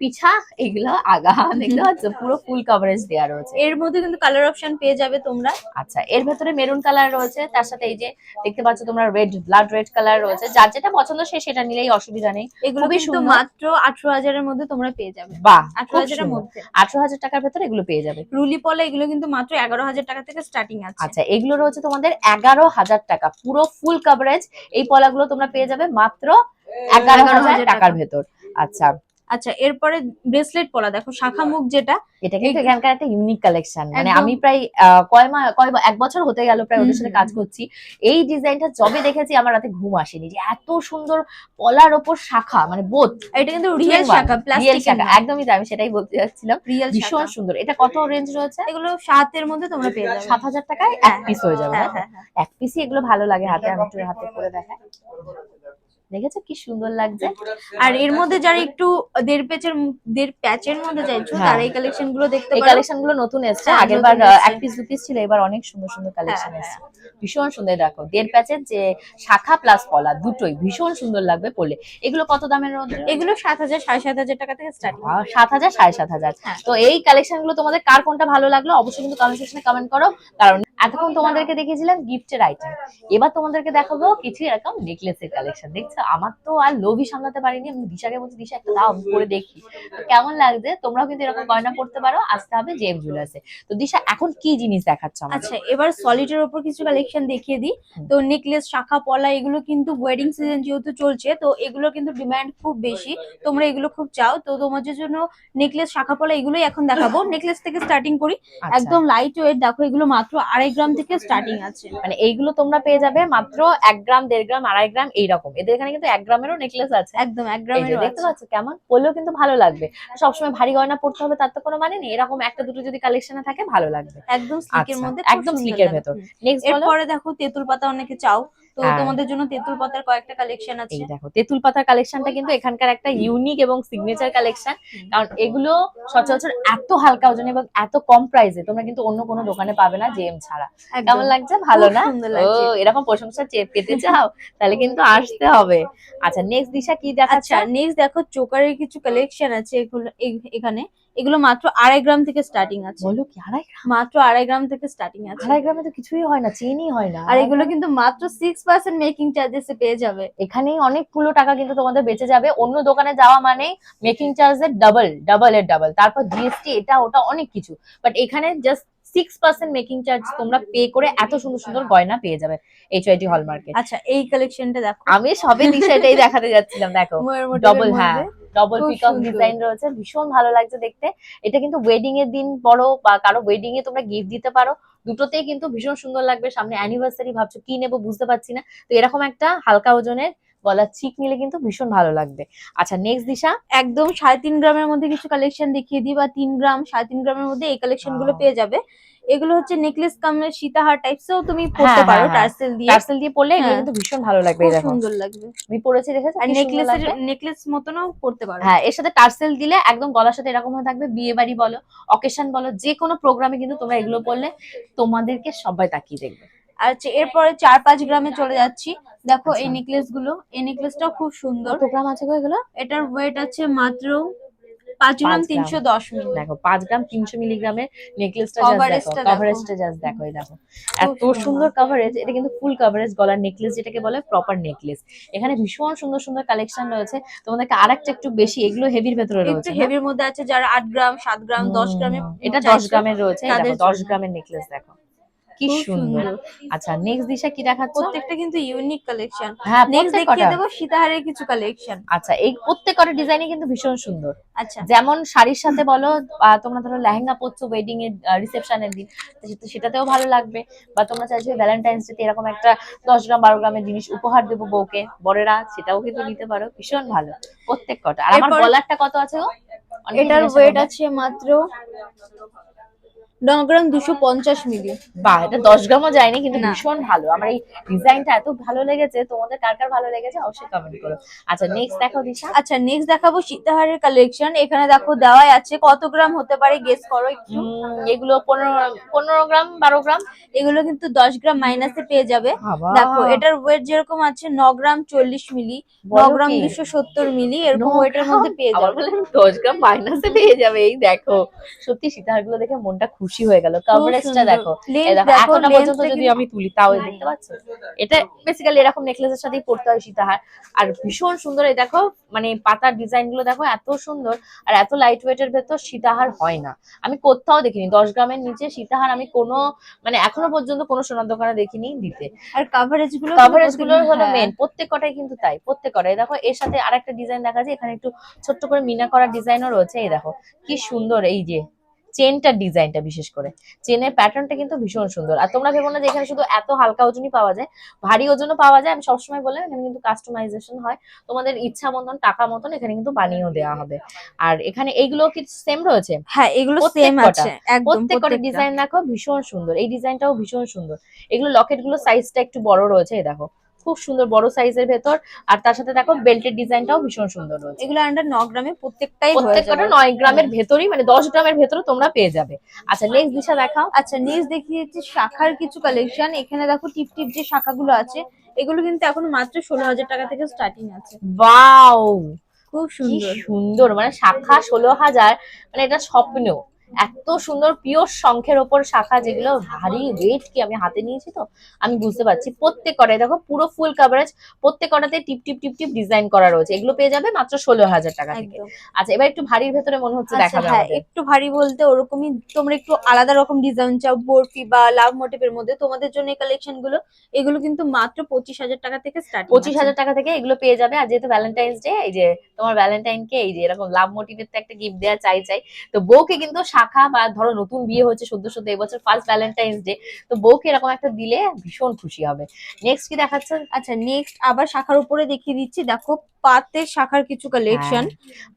পিছা, এগুলো আগা, দেখতে পাচ্ছ পুরো ফুল কভারেজ দেওয়া রয়েছে। এর মধ্যে কিন্তু কালার অপশন পেয়ে যাবে তোমরা। আচ্ছা, এর ভেতরে মেরুন কালার রয়েছে, তার সাথে এই যে দেখতে পাচ্ছ তোমরা রেড, ব্লাড রেড কালার রয়েছে। যার যেটা পছন্দ সে সেটা নিলেই অসুবিধা নেই। এগুলো কিন্তু মাত্র 18,000 এর মধ্যে তোমরা পেয়ে যাবে। বাহ, 18,000 এর মধ্যে 18,000 টাকার ভেতরে এগুলো পেয়ে যাবে। রুলি পলা এগুলো কিন্তু মাত্র 11,000 টাকা থেকে স্টার্টিং আছে। আচ্ছা, এগুলো রয়েছে তোমাদের 11,000 টাকা, পুরো ফুল কভারেজ। এই পলাগুলো তোমরা পেয়ে যাবে মাত্র 11,000 টাকার ভেতর। আচ্ছা আচ্ছা, এরপরে ব্রেসলেট পলা দেখো, শাখা মুখ যেটা, এটা কিন্তু এখানকার একটা ইউনিক কালেকশন। মানে আমি প্রায় এক বছর হতে গেল প্রায় ওদের সাথে কাজ করছি। এই ডিজাইনটা যবে দেখেছি আমার রাতে ঘুম আসেনি, যে এত সুন্দর পলার ওপর শাখা, মানে বোথ। এটা কিন্তু রিয়েল শাখা, প্লাস্টিক শাখা, একদমই তাই, আমি সেটাই বলতে যাচ্ছিলাম, ভীষণ সুন্দর। এটা কত রেঞ্জ রয়েছে? এগুলো 7 এর মধ্যে তোমরা পেয়ে যাবে। 7,000 টাকায় এক পিস হয়ে যাবে। এক পিসই এগুলো ভালো লাগে হাতে, আমি একটু হাতে করে দেখাই, দেখেছো কি সুন্দর লাগছে। আর এর মধ্যে যারা একটু দেড় প্যাচের মধ্যে চাইছো তারা এই কালেকশন গুলো দেখতে পারো। এই কালেকশন গুলো নতুন এসেছে, আগেরবার এক পিস দু পিস ছিল, এবার অনেক সুন্দর সুন্দর কালেকশন এসেছে, ভীষণ সুন্দর। দেখো দেড় প্যাচের যে শাখা প্লাস পলা দুটোই ভীষণ সুন্দর লাগবে পরলে। এগুলো কত দামের মধ্যে? এগুলো 7,000 7,500 টাকা থেকে স্টার্টিং। 7,000 7,500। তো এই কালেকশন গুলো তোমাদের কার কোনটা ভালো লাগলো অবশ্যই কিন্তু কমেন্ট সেকশনে কমেন্ট করো। কারণ এতক্ষণ তোমাদেরকে দেখিয়েছিলাম গিফটের আইটেম, এবার তোমাদেরকে দেখাবো কিছু এরকম নেকলেসের কালেকশন। দেখছো আমার তো আর লোভই সামলাতে পারিনি, আমি দিশাকে বলছি দিশা একটা দাও পরে দেখি তো কেমন লাগছে। তোমরাও কিন্তু এরকম গয়না পড়তে পারো, আসতে হবে জেম জুয়েলার্সে। তো দিশা এখন কি জিনিস দেখাচ্ছ আমাকে? আচ্ছা, এবার সলিডের উপর কিছু কালেকশন দেখিয়ে দিই। তো নেকলেস, শাখা পলা, এগুলো কিন্তু ওয়েডিং সিজন যেহেতু চলছে, তো এগুলো কিন্তু ডিমান্ড খুব বেশি, তোমরা এগুলো খুব চাও। তো তোমাদের জন্য নেকলেস, শাখা পলা এগুলোই এখন দেখাবো। নেকলেস থেকে স্টার্টিং করি, একদম লাইট ওয়েট। দেখো এগুলো মাত্র 2.5 গ্রাম থেকে স্টার্টিং আছে। মানে এইগুলো তোমরা পেয়ে যাবে মাত্র 1 গ্রাম, 1.5 গ্রাম, 2.5 গ্রাম এইরকম। এদের এখানে কিন্তু 1 গ্রামেরও নেকলেস আছে, একদম 1 গ্রামের। দেখতে পাচ্ছ কেমন পরলেও কিন্তু ভালো লাগবে। সবসময় ভারী গয়না পড়তে হবে তার তো কোনো মানে নেই, এরকম একটা দুটো যদি কালেকশনে থাকে ভালো লাগবে। একদম স্লিকের মধ্যে, একদম স্লিকের ভেতর। নেক্সট বলো। এরপরে দেখো তেঁতুল পাতা অনেকে চাও, তো তোমাদের জন্য তেঁতুল পাতার কয়েকটা কালেকশন আছে। এই দেখো তেঁতুল পাতার কালেকশনটা কিন্তু এখানকার একটা ইউনিক এবং সিগনেচার কালেকশন, কারণ এগুলো সচরাচর এত হালকা ওজনে এবং এত কম প্রাইসে তোমরা কিন্তু অন্য কোনো দোকানে পাবে না জেম ছাড়া। কেমন লাগছে? ভালো না? ও এরকম প্রশংসা পেতে চাও তাহলে কিন্তু আসতে হবে। আচ্ছা নেক্সট দিশা কি দেখাচ্ছ? নেক্সট দেখো চোকারের কিছু কালেকশন আছে এখানে। এগুলো মাত্র 2.5 গ্রাম থেকে স্টার্টিং আছে। বলো কি 2.5 গ্রাম? মাত্র 2.5 গ্রাম থেকে স্টার্টিং আছে। 2.5 গ্রামে তো কিছুই হয় না, চেনই হয় না। আর এগুলো কিন্তু মাত্র 6% মেকিং চার্জেসে পেয়ে যাবে। এখানেই অনেকগুলো টাকা কিন্তু তোমাদের বেঁচে যাবে। অন্য দোকানে যাওয়া মানে মেকিং চার্জের ডাবল এর ডাবল, তারপর জিএসটি এটা ওটা অনেক কিছু, বাট এখানে জাস্ট 6% মেকিং চার্জ তোমরা পে করে এত সুন্দর সুন্দর গয়না পেয়ে যাবে HYT হলমার্কে। আচ্ছা, এই কালেকশনটা দেখো, আমি সবে দিশাটাই দেখাতে যাচ্ছিলাম। দেখো ডবল, ডবল পিকক ডিজাইন রয়েছে, ভীষণ ভালো লাগছে দেখতে। এটা কিন্তু ওয়েডিং এর দিন পরো বা কারো ওয়েডিং এ তোমরা গিফট দিতে পারো, দুটোতেই কিন্তু ভীষণ সুন্দর লাগবে। সামনে অ্যানিভার্সারি, ভাবছো কি নেবো বুঝতে পারছি না, তো এরকম একটা হালকা ওজনের গলার চিক নিলে কিন্তু ভীষণ ভালো লাগবে। আচ্ছা নেক্সট দিশা, একদম 3.5 গ্রামের মধ্যে কিছু কালেকশন দেখিয়ে দিই, বা 3 গ্রাম 3.5 গ্রামের মধ্যে এই কালেকশন গুলো পেয়ে যাবে। এগুলো হচ্ছে নেকলেস কামের সীতাহার টাইপসও তুমি পড়তে পারো টার্সেল দিয়ে। টার্সেল দিয়ে পরলে এগুলো হ্যাঁ, কিন্তু ভীষণ ভালো লাগবে। খুব এই দেখো সুন্দর লাগবে। আমি পরেছি, দেখেছো আর কি সুন্দর লাগবে। নেকলেস মতনও পড়তে পারো। হ্যাঁ, এর সাথে টার্সেল দিলে একদম গলার সাথে এরকম হয়ে থাকবে। বিয়ে বাড়ি বলো, অকেশন বলো, যে কোনো প্রোগ্রামে কিন্তু তোমরা এগুলো পরলে তোমাদেরকে সবাই তাকিয়ে দেখবে। আর হচ্ছে এরপরে 4-5 গ্রামে চলে যাচ্ছি। দেখো এই আচ্ছা। নেকলেস গুলো, এই নেকলেসটাও খুব সুন্দর। কত গ্রাম আছে গো এগুলো? এটার ওয়েট আছে মাত্র 5 গ্রাম 310 মিলি। দেখো 5 গ্রাম 300 মিলিগ্রামের নেকলেসটা জাস্ট দেখো, কভারেজটা দেখো, কভারেজটা জাস্ট দেখো। এই দেখো এত খুব সুন্দর কভারেজ, এটা কিন্তু ফুল কভারেজ গলার নেকলেস যেটাকে বলে প্রপার নেকলেস। এখানে ভীষণ সুন্দর সুন্দর কালেকশন রয়েছে। তোমাদেরকে আরেকটা একটু বেশি, এগুলো হেভির ভেতরে একটু রয়েছে না? হেভির মধ্যে আছে, যারা 8 গ্রাম 7 গ্রাম 10 গ্রামে এটা 10 চাইছো গ্রামের রয়েছে। এই তাদের দেখো 10 জন্য। গ্রামের নেকলেস দেখো কি খুব সুন্দর। সুন্দর। আচ্ছা নেক্সট দিশা কি দেখাচ্ছ? প্রত্যেকটা কিন্তু ইউনিক কালেকশন। হ্যাঁ নেক্সট প্রত্যেক দেখিয়ে কটা। দেবো সীতাহারের কিছু কালেকশন। আচ্ছা এই প্রত্যেক কটা ডিজাইনই কিন্তু ভীষণ সুন্দর। আচ্ছা, যেমন শাড়ির সাথে বলো, বা তোমরা ধরো লেহেঙ্গা পরছো ওয়েডিং এর রিসেপশনের দিন, সেটাতেও ভালো লাগবে। বা তোমরা চাইছো ভ্যালেন্টাইন্স ডে এরকম একটা 10 গ্রাম 12 গ্রামের জিনিস উপহার দেবো বউকে, বড়রা, সেটাও কিন্তু নিতে পারো। ভীষণ ভালো প্রত্যেক কটা। আর আমার এরপর গলারটা কত আছে গো? অনেকেই এটার জিজ্ঞাসা ওয়েট করবে। আছে মাত্র 9 গ্রাম 250 মিলি। বাহ, এটা 10 গ্রামও যায়নি, কিন্তু না। ভীষণ ভালো। আমার এই ডিজাইনটা এত ভালো লেগেছে। তোমাদের কার কার ভালো লেগেছে অবশ্যই কমেন্ট করো। আচ্ছা নেক্সট দেখো দিশা। আচ্ছা নেক্সট দেখাবো সীতাহারের কালেকশন। এখানে দেখো দেওয়াই আছে, কত গ্রাম হতে পারে গেস করো একটু। এগুলো 15 গ্রাম 12 গ্রাম। এগুলো কিন্তু 10 গ্রাম মাইনাসে পেয়ে যাবে। বাবা, দেখো এটার ওয়েট যেরকম আছে 9 গ্রাম 40 মিলি, 9 বলো গ্রাম কি? 270 মিলি, এরকম 9 ওয়েটের গ্রাম? মধ্যে পেয়ে আবার যাবে। বললেন 10 গ্রাম মাইনাসে পেয়ে যাবে। এই দেখো সত্যি সীতাহার গুলো দেখে মনটা খুশি হয়ে গেল। খুব কভারেজটা সুন্দর। দেখো, এই লেন্থ দেখো দেখো, এখনো পর্যন্ত লেন্থটা যদি কিন্তু আমি তুলি তাও এই দেখতে পাচ্ছ। এটা বেসিক্যালি এরকম নেকলেসের সাথেই পড়তে হয় সীতাহার। আর ভীষণ সুন্দর। এই দেখো মানে পাতার ডিজাইন গুলো দেখো এত সুন্দর। আর এত লাইট ওয়েট এর ভেতর সীতাহার হয় না, আমি কোথাও দেখিনি 10 গ্রামের নিচে সীতাহার। আমি কোনো মানে এখনো পর্যন্ত কোনো সোনার দোকানে দেখিনি দিতে। আর কভারেজ গুলো হলো হ্যাঁ। মেন, প্রত্যেক কটাই কিন্তু তাই, প্রত্যেক কটাই। দেখো এর সাথে আরেকটা ডিজাইন দেখা যায়, এখানে একটু ছোট্ট করে মিনা করা ডিজাইনও রয়েছে। এই দেখো কি সুন্দর। এই যে চেনটার ডিজাইনটা, বিশেষ করে চেনের প্যাটার্নটা কিন্তু ভীষণ সুন্দর। আর তোমরা ভেবো না যে এখানে শুধু এত হালকা ওজনই পাওয়া যায়, ভারী ওজনও পাওয়া যায়। আমি সবসময় বললাম এখানে কিন্তু কাস্টমাইজেশন হয়, তোমাদের ইচ্ছা মতন টাকা মতন এখানে কিন্তু বানিয়েও দেওয়া হবে। আর এখানে এইগুলো কি সেম রয়েছে? হ্যাঁ এগুলো প্রত্যেক সেম কটা, আছে একদম প্রত্যেক কটা প্রত্যেকটা। ডিজাইন দেখো ভীষণ সুন্দর। এই ডিজাইনটাও ভীষণ সুন্দর। এগুলো লকেট গুলো সাইজটা একটু বড় রয়েছে। এই দেখো খুব সুন্দর বড় সাইজের ভেতর। আর তার সাথে দেখো বেল্টের ডিজাইনটাও ভীষণ সুন্দর রয়েছে। এগুলো আন্ডার 9 গ্রামে প্রত্যেকটাই হয়ে প্রত্যেক যাবে। কটা 9 গ্রামের ভেতরই, মানে 10 গ্রামের ভেতরে তোমরা পেয়ে যাবে। আচ্ছা নেক্সট দিশা দেখাও। আচ্ছা নেক্সট দেখিয়েছি শাখার কিছু কালেকশন। এখানে দেখো টিপ টিপ যে শাখাগুলো আছে, এগুলো কিন্তু এখন মাত্র 16,000 টাকা থেকে স্টার্টিং আছে। ওয়াও, খুব কি সুন্দর। সুন্দর। মানে শাখা 16,000, মানে এটা স্বপ্ন। এত সুন্দর পিওর শঙ্খের ওপর শাখা, যেগুলো ভারী ওয়েট। কি আমি হাতে নিয়েছি তো আমি বুঝতে পারছি। প্রত্যেক কটাই দেখো পুরো ফুল কভারেজ, প্রত্যেক কটাতে টিপ টিপ টিপ টিপ ডিজাইন করা রয়েছে। এগুলো পেয়ে যাবে মাত্র 16,000 টাকা থেকে। একদম। আচ্ছা এবার একটু ভারীর ভেতরে মনে হচ্ছে আচ্ছা দেখাবে হ্যাঁ, আমাদের। একটু ভারী বলতে ওরকমই, তোমরা একটু আলাদা রকম ডিজাইন চাও বরফি বা লাভ মোটিভের মধ্যে, তোমাদের জন্য এই কালেকশন গুলো। এগুলো কিন্তু মাত্র 25,000 টাকা থেকে স্টার্টিং 25,000 টাকা থেকে এগুলো পেয়ে যাবে। আর যেহেতু ভ্যালেন্টাইন্স ডে, এই যে তোমার ভ্যালেন্টাইনকে এই যে এরকম লাভ মোটিভের তো একটা গিফট দেওয়া চাই চাই। তো বউকে কিন্তু শাখা, বা ধরো নতুন বিয়ে হচ্ছে সদ্য সদ্য, এবছর ফার্স্ট ভ্যালেন্টাইন্স ডে, তো বউকে এরকম একটা দিলে ভীষণ খুশি হবে। নেক্সট কি দেখাচ্ছে? আচ্ছা নেক্সট আবার শাখার উপরে দেখিয়ে দিচ্ছি। দেখো পাতের শাখার কিছু কালেকশন।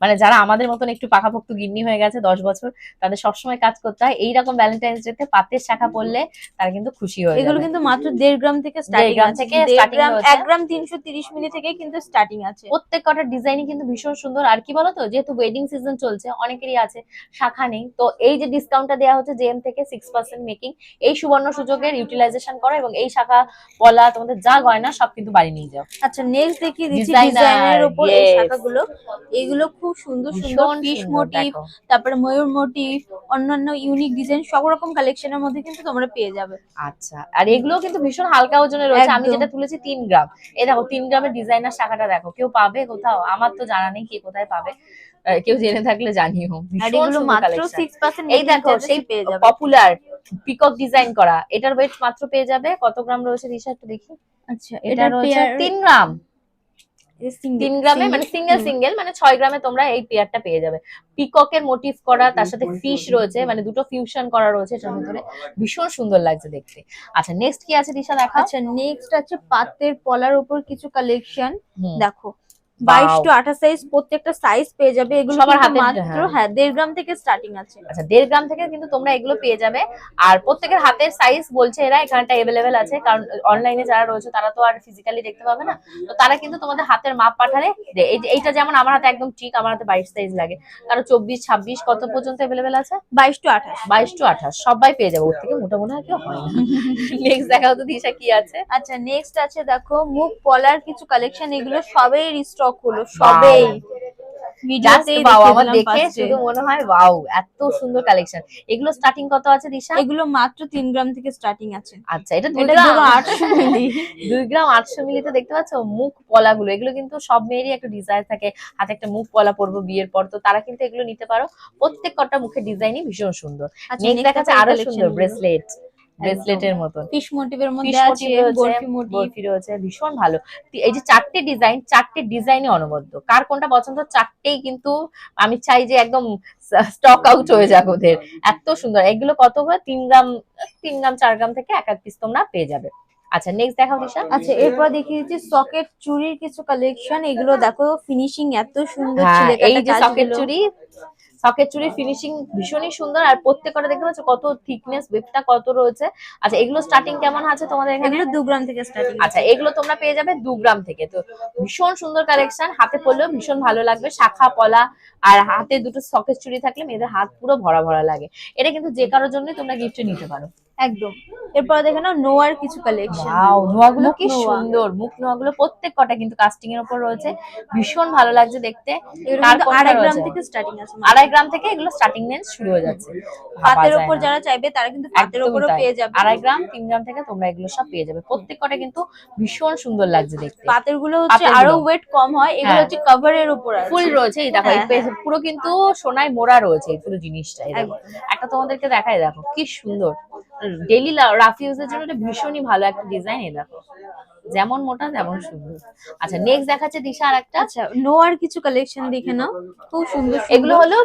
মানে যারা আমাদের মতন একটু পাকাপোক্ত গিন্নি হয়ে গেছে 10 বছর, তাদের সবসময় কাজ করতে হয়। এইরকম ভ্যালেন্টাইন্স ডে তে পাতের শাখা পরলে তারা কিন্তু খুশি হয়ে এগুলো যাবে। কিন্তু মাত্র 1.5 গ্রাম থেকে স্টার্টিং 1.5 গ্রাম আছে। থেকে 1.5 স্টার্টিং গ্রাম রয়েছে। 1 গ্রাম 330 মিলি থেকে কিন্তু স্টার্টিং আছে। প্রত্যেক কটার ডিজাইনই কিন্তু ভীষণ সুন্দর। আর কি বলতো, যেহেতু ওয়েডিং সিজন চলছে, অনেকেরই আছে শাখা নেই, তো এই যে ডিসকাউন্টটা দেওয়া হচ্ছে জেএম থেকে 6% মেকিং, এই সুবর্ণ সুযোগের ইউটিলাইজেশন করো এবং এই শাখা পলা তোমাদের যা গয়না সব কিন্তু বাড়ি নিয়ে যাও। আচ্ছা নেক্সট দেখিয়ে দিচ্ছি ডিজাইনার, ডিজাইনের উপর এই ইয়েস, শাখাগুলো। এগুলো খুব সুন্দর সুন্দর ভীষণ ফিশ সুন্দর। মোটিভ, দেখো তারপরে ময়ূর মোটিভ, অন্যান্য ইউনিক ডিজাইন সব রকম কালেকশনের মধ্যে কিন্তু তোমরা পেয়ে যাবে। আচ্ছা, আর এগুলো কিন্তু ভীষণ হালকা ওজনে রয়েছে। আমি একদম। যেটা তুলেছি 3 গ্রাম। এই দেখো 3 গ্রামের ডিজাইনার শাখাটা দেখো, কেউ পাবে কোথাও? আমার তো জানা নেই কে কোথায় পাবে। কেউ জেনে থাকলে জানিও। আর ভীষণ এগুলো সুন্দর মাত্র কালেকশন। 6% এই দেখো সেই পেয়ে যাবে। পপুলার পিকক ডিজাইন করা, এটার ওয়েট মাত্র পেয়ে যাবে কত গ্রাম রয়েছে দিশা একটু দেখি। আচ্ছা এটা এটার রয়েছে পেয়ার 3 গ্রাম। 3 গ্রামে মানে সিঙ্গেল মানে 6 গ্রামে তোমরা এই পেয়ারটা পেয়ে যাবে। পিককের মোটিভ করা, তার সাথে ফিশ রয়েছে, মানে দুটো ফিউশন করা রয়েছে এটার ভিতরে, ভীষণ সুন্দর লাগছে দেখতে। আচ্ছা নেক্সট কি আছে দিশা দেখা? আচ্ছা নেক্সট আছে পাতের পলার উপর কিছু কালেকশন। হুম। দেখো 22 to 28 সাইজ, প্রত্যেকটা সাইজ পেয়ে যাবে। এগুলো সবার কিন্তু হাতে, মাত্র হ্যাঁ। 1.5 গ্রাম থেকে স্টার্টিং আছে। আচ্ছা 1.5 গ্রাম থেকে কিন্তু তোমরা এগুলো পেয়ে যাবে। আর প্রত্যেকের হাতের সাইজ বলছে এরা এখানটা अवेलेबल আছে, কারণ অনলাইনে যারা রয়েছে তারা তো আর ফিজিক্যালি দেখতে পাবে না, তো তারা কিন্তু তোমাদের হাতের মাপ পাঠালে এইটা যেমন আমার হাতে একদম ঠিক, আমার হাতে 22 সাইজ লাগে, কারণ 24 26 কত পর্যন্ত अवेलेबल আছে? 22 to 28। 22 to 28 সবাই পেয়ে যাবে, ওর থেকে মোটা মনে হয় কেউ হয় না। নেক্সট দেখাও তো দিশা কি আছে? আচ্ছা নেক্সট আছে দেখো মুখ পলার কিছু কালেকশন। এগুলো সবেই রিস্টক হলো, সবেই ভিডিওতেই আমার দেখিয়ে দেখে দিলাম শুধু মনে হয় ওয়াও, এত সুন্দর কালেকশন। এগুলো স্টার্টিং কত আছে দিশা? এগুলো মাত্র 3 গ্রাম থেকে স্টার্টিং আছে। আচ্ছা এটা 2 এটা গ্রাম পুরো 800 মিলি। 2 গ্রাম 800 মিলিতে দেখতে পাচ্ছ মুখ পলাগুলো, এগুলো কিন্তু সব মেয়েরই একটা ডিজাইন থাকে হাতে একটা মুখ পলা পরবো বিয়ের পর, তো তারা কিন্তু এগুলো নিতে পারো। প্রত্যেক কটা মুখের ডিজাইনই ভীষণ সুন্দর। আচ্ছা নেক্সট দেখাচ্ছে এই আরো collection সুন্দর গুলো। ব্রেসলেটের মতন ফিশ মোটিভের মধ্যে ফিশ আছে, মোটিভ রয়েছে, বরফি মোটিভ। বরফি রয়েছে, ভীষণ ভালো। এই যে চারটে ডিজাইনই অনবদ্য, কার কোনটা পছন্দ চারটেই কিন্তু আমি চাই যে একদম স্টক আউট হয়ে যাক ওদের, এত সুন্দর। এগুলো কত করে? 3 গ্রাম 4 গ্রাম থেকে এক এক পিস তোমরা পেয়ে যাবে। আচ্ছা নেক্সট দেখাও দিশা। আচ্ছা এরপর দেখিয়ে দিচ্ছি সকেট চুড়ির কিছু কালেকশন। এগুলো দেখো ফিনিশিং এত সুন্দর, হ্যাঁ ছিলে এই কাটা যে কাজগুলো। সকেট চুরির ফিনিশিং ভীষণই সুন্দর, আর প্রত্যেকটা দেখতে পাচ্ছ কত থিকনেস, ওয়েটটা কত রয়েছে। আচ্ছা এগুলো স্টার্টিং কেমন আছে তোমাদের এখানে? এগুলো 2 গ্রাম থেকে স্টার্টিং আচ্ছা এগুলো তোমরা পেয়ে যাবে 2 গ্রাম থেকে। তো ভীষণ সুন্দর কালেকশন, হাতে পরলেও ভীষণ ভালো লাগবে, শাখা পলা আর হাতে দুটো সকেট চুড়ি থাকলে মেয়েদের হাত পুরো ভরা ভরা লাগে। এটা কিন্তু যে কারোর জন্য তোমরা গিফটে নিতে পারো একদম। এরপর দেখে নাও নোয়ার কিছু কালেকশন। ওয়াও নোয়াগুলো কি নোয়া। সুন্দর, মুখ নোয়াগুলো প্রত্যেক কটা কিন্তু কাস্টিং এর উপর রয়েছে, ভীষণ ভালো লাগছে দেখতে। এগুলো কার কিন্তু কোনটা 2.5 গ্রাম রয়েছে? থেকে স্টার্টিং আছে। 2.5 গ্রাম থেকে এগুলো স্টার্টিং রেঞ্জ শুরু হয়ে যাচ্ছে, ভাবা পাতের যায় উপর না। যারা চাইবে তারা কিন্তু পাতের একদমই উপরও তাই, পেয়ে যাবে। 2.5 গ্রাম 3 গ্রাম থেকে তোমরা এগুলো সব পেয়ে যাবে। প্রত্যেক কটা কিন্তু ভীষণ সুন্দর লাগছে দেখতে। পাতের গুলো হচ্ছে পাতের আরো গুলো। ওয়েট কম হয়, এগুলো হ্যাঁ। হচ্ছে কভারের উপর আছে। ফুল রয়েছে, এই দেখো এই হ্যাঁ, পুরো কিন্তু সোনায় মোড়া রয়েছে এই পুরো জিনিসটা, এই দেখো একদম। একটা তোমাদেরকে দেখাই, দেখো কি সুন্দর। ডেইলি রাফ ইউজের জন্য এটা ভীষণই ভালো একটা ডিজাইন, এই দেখো যেমন মোটা তেমন সুন্দর। আচ্ছা নেক্সট দেখাচ্ছে দিশা আর একটা। আচ্ছা নোয়ার কিছু কালেকশন দেখে নাও, খুব সুন্দর এগুলো হলো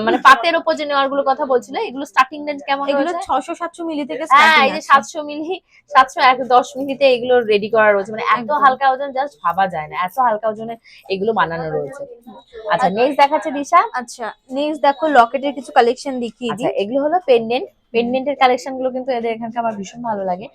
মানে পাতের উপর যে নেওয়ার গুলো কথা বলছিল, এগুলো স্টার্টিং রেঞ্জ কেমন এগুলো রয়েছে? 600-700 মিলি থেকে হ্যাঁ স্টার্টিং এই যে আছে। 700 মিলি 710 মিলিতে এগুলো রেডি করা রয়েছে, মানে এত একদম। হালকা ওজন জাস্ট ভাবা যায় না, এত হালকা ওজনে এগুলো বানানো রয়েছে। আচ্ছা নেক্সট দেখাচ্ছে দিশা। আচ্ছা নেক্সট দেখো লকেটের কিছু কালেকশন দেখিয়ে আচ্ছা দিই। এগুলো হলো পেন্ডেন্টের কালেকশন গুলো কিন্তু এদের এখানকার আমার ভীষণ ভালো লাগে।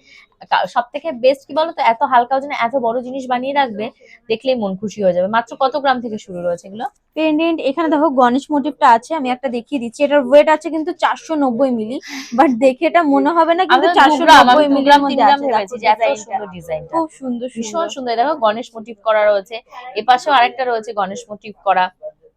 সব থেকে বেস্ট কি বলতো, এত হালকা ওজনে এত বড় জিনিস বানিয়ে রাখবে, দেখলেই মন খুশি হয়ে যাবে। মাত্র কত গ্রাম থেকে শুরু রয়েছে এগুলো? পেন্ডেন্ট এখানে দেখো গণেশ মোটিভটা আছে, আমি একটা দেখিয়ে দিচ্ছি। এটার ওয়েট আছে কিন্তু 490 মিলি, বাট দেখে এটা মনে হবে না কিন্তু 490 মিলির মধ্যে আছে। ভেবেছি যে এত সুন্দর ডিজাইনটা, খুব সুন্দর ভীষণ সুন্দর। দেখো গণেশ মোটিভ করা রয়েছে, এপাশেও আরেকটা রয়েছে গণেশ মোটিভ করা,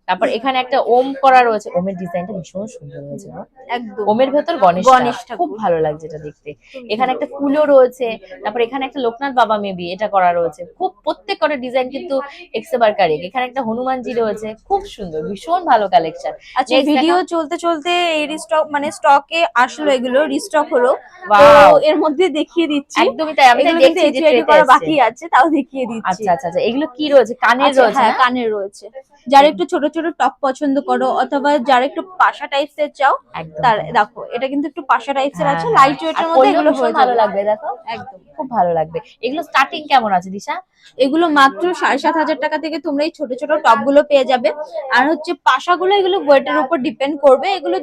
তারপর এখানে একটা ওম করা রয়েছে, ওমের ডিজাইনটা ভীষণ সুন্দর হয়েছে গো। একদম। ওমের ভেতর গণেশ ঠাকুর। খুব ভালো লাগছে এটা দেখতে। এখানে একটা ফুলও রয়েছে, তারপর এখানে একটা লোকনাথ বাবা মেবি এটা করা রয়েছে, খুব প্রত্যেক কটা ডিজাইন কিন্তু এক্সেবার কারেক্ট। এখানে একটা হনুমানজি রয়েছে, খুব সুন্দর, ভীষণ ভালো কালেকশন। আচ্ছা ভিডিও চলতে চলতে এই রিস্টক মানে স্টকে আসলো, এগুলো রিস্টক হলো, তো Wow! এর মধ্যে দেখিয়ে দিচ্ছি। একদমই তাই, আমি এগুলো কিন্তু দেখছি যে রেডি ট্রেতে করা এসছে। বাকি আছে, তাও দেখিয়ে দিচ্ছি। আচ্ছা আচ্ছা আচ্ছা এগুলো কি রয়েছে? কানের আচ্ছা, রয়েছে হ্যাঁ না? কানের রয়েছে। যারা একটু ছোট ছোট টপ পছন্দ করো অথবা যারা একটু পাশা টাইপস এর চাও, একদম তার তাই। দেখো এটা কিন্তু একটু পাশা টাইপস এর হ্যাঁ, আছে, হ্যাঁ। লাইট ওয়েট আর এর মধ্যে পরলেও এগুলো ভীষণ হয়ে ভালো যাবে। লাগবে, দেখো একদম। খুব ভালো লাগবে। এগুলো স্টার্টিং কেমন আছে দিশা? এগুলো মাত্র 7,500 টাকা থেকে তোমরা এই ছোট ছোট টপ গুলো পেয়ে যাবে। আর হচ্ছে পাশাগুলো এগুলো ওয়েটের উপর ডিপেন্ড করবে, এগুলো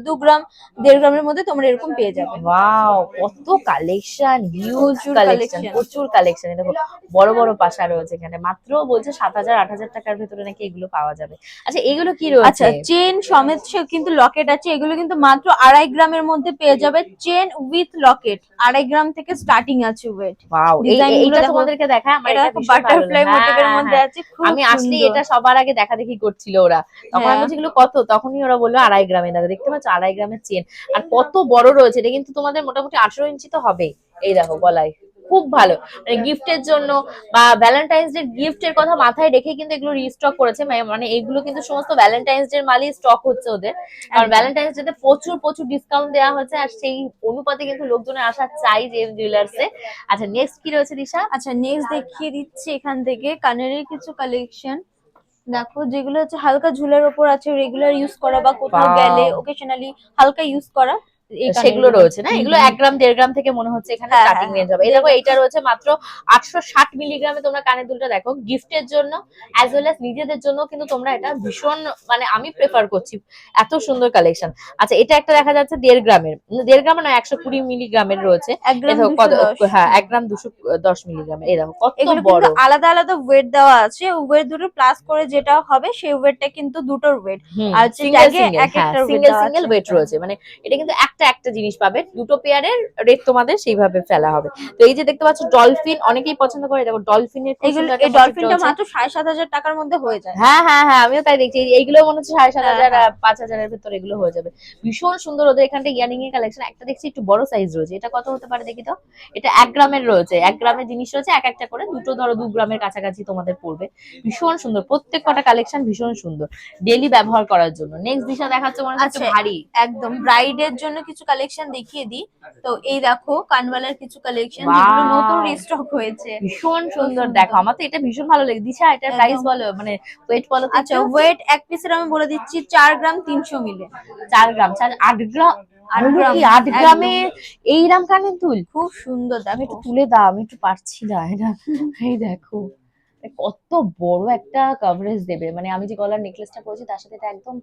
2 গ্রাম 1.5 গ্রামের মধ্যে তোমরা এরকম পেয়ে যাবে। ওয়াও কত কালেকশন, হিউজ প্রচুর কালেকশন, collection। প্রচুর কালেকশন। দেখো বড় বড় পাশা রয়েছে এখানে, মাত্র বলছে 7,000-8,000 টাকার ভিতরে নাকি এগুলো পাওয়া যাবে। আচ্ছা এগুলো কি রয়েছে? আচ্ছা চেন সমেত কিন্তু লকেট আছে, এগুলো কিন্তু মাত্র 2.5 গ্রামের মধ্যে পেয়ে যাবে। চেন উইথ লকেট 2.5 গ্রাম থেকে স্টার্টিং আছে ওয়েট। ওয়াও এইটা দেখো, তোমাদেরকে দেখা, আমার এটা এটা ভীষণ ভালো বাটারফ্লাই লাগে। মোটিভের হ্যাঁ, মধ্যে হ্যাঁ। আছে, খুব আমি আসলে সুন্দর। এটা সবার আগে দেখাদেখি করছিল ওরা, তখন আমি হ্যাঁ। বলছি এগুলো কত, তখনই ওরা বললো 2.5 গ্রামে। দেখো দেখতে পাচ্ছ 2.5 গ্রামের চেন, আর কত বড় রয়েছে। এটা কিন্তু তোমাদের মোটামুটি 18 ইঞ্চি তো হবে, এই দেখো গলায় খুব ভালো, মানে গিফটের জন্য বা ভ্যালেন্টাইন্স ডে গিফটের কথা মাথায় রেখে কিন্তু এগুলো রিস্টক করেছে, মানে এগুলো কিন্তু সমস্ত ভ্যালেন্টাইন্স ডে মালই স্টক হচ্ছে ওদের, কারণ ভ্যালেন্টাইন্স ডে তে প্রচুর প্রচুর ডিসকাউন্ট দেওয়া হচ্ছে, আর সেই অনুপাতে কিন্তু লোকজনের আসা চাই জেএম জুয়েলার্সে। আচ্ছা নেক্সট কি রয়েছে দিশা? আচ্ছা নেক্সট দেখিয়ে দিচ্ছি এখান থেকে কানেরের কিছু কালেকশন। দেখো যেগুলো হচ্ছে হালকা ঝুলের ওপর আছে, রেগুলার ইউজ করা বা কোথাও Wow. গেলে ওকেশনালি হালকা ইউজ করা এই সেগুলো কানেরগুলো। রয়েছে না, এগুলো 1 গ্রাম 1.5 গ্রাম থেকে মনে হচ্ছে এখানে হ্যাঁ, স্টার্টিং হ্যাঁ, রেঞ্জ হবে। এই দেখো এইটা রয়েছে মাত্র 860 মিলিগ্রামে, তোমরা কানের দুলটা দেখো গিফটের জন্য অ্যাজ ওয়েল অ্যাজ নিজেদের জন্য কিন্তু তোমরা এটা ভীষণ, মানে আমি প্রেফার করছি, এত সুন্দর কালেকশন। আচ্ছা এটা একটা দেখা যাচ্ছে 1.5 গ্রামের, 1.5 গ্রাম না 120 মিলিগ্রামের রয়েছে, 1 গ্রাম দেখো কত, 210। হ্যাঁ 1 গ্রাম 210 মিলিগ্রামের, এই দেখো কত এগুলো বড়। কিন্তু আলাদা আলাদা ওয়েট দেওয়া আছে, ওয়েট দুটো প্লাস করে যেটা হবে সেই ওয়েটটা কিন্তু দুটোর ওয়েট, আর হচ্ছে সিঙ্গেল ট্যাগে সিঙ্গেল, এক হ্যাঁ একটা ওয়েট সিঙ্গেল দেওয়া সিঙ্গেল আছে। ওয়েট রয়েছে, মানে এটা কিন্তু একটা একটা জিনিস পাবে, দুটো পেয়ারের রেট তোমাদের সেইভাবে ফেলা হবে। তো এই যে দেখতে পাচ্ছ ডলফিন, অনেকেই পছন্দ করে, দেখো ডলফিনের খুব এগুলো সুন্দর এই একটা মোটিভ ডলফিনটা রয়েছে। মাত্র 7,500 টাকার মধ্যে হয়ে যায়। হ্যাঁ হ্যাঁ হ্যাঁ, আমিও তাই দেখছি, এইগুলো মনে হচ্ছে 7,500 হ্যাঁ, 5,000 এর ভেতর এগুলো হয়ে যাবে। ভীষণ সুন্দর ওদের এখানটা ইয়ারিং এর কালেকশন। একটা দেখছি একটু বড় সাইজ রয়েছে, এটা কত হতে পারে দেখি তো? এটা 1 গ্রামের রয়েছে, 1 গ্রামের জিনিস রয়েছে এক একটা করে, দুটো ধরো 2 গ্রামের কাছাকাছি তোমাদের পড়বে। ভীষণ সুন্দর, প্রত্যেক কটা কালেকশন ভীষণ সুন্দর ডেইলি ব্যবহার করার জন্য। নেক্সট দিশা দেখাচ্ছে মনে হচ্ছে একটু আচ্ছা ভারী। একদম ব্রাইডের জন্য কিছু কালেকশন দেখিয়ে দিই। তো এই দেখো কানবালার কিছু কালেকশন Wow! যেগুলো নতুন রিস্টক হয়েছে। ভীষণ সুন্দর, সুন্দর। দেখো আমার তো এটা ভীষণ ভালো লেগে। দিশা এটার প্রাইস একদম। বলো, মানে ওয়েট বলো তো আচ্ছা একটু। ওয়েট এক পিসের আমি বলে দিচ্ছি 4 গ্রাম 300 মিলি। 4 গ্রাম, 8 গ্রাম, 8 হলো গ্রাম কি 8 একদম। গ্রামে এইরাম কানের দুল? খুব সুন্দর আমি দেখো। একটু তুলে দাও, আমি একটু পারছি না এটা। এই দেখো কত বড় একটা কভারেজ দেবে, মানে আমি যে গলার নেকলেসটা পরেছি তার সাথে এটা একদম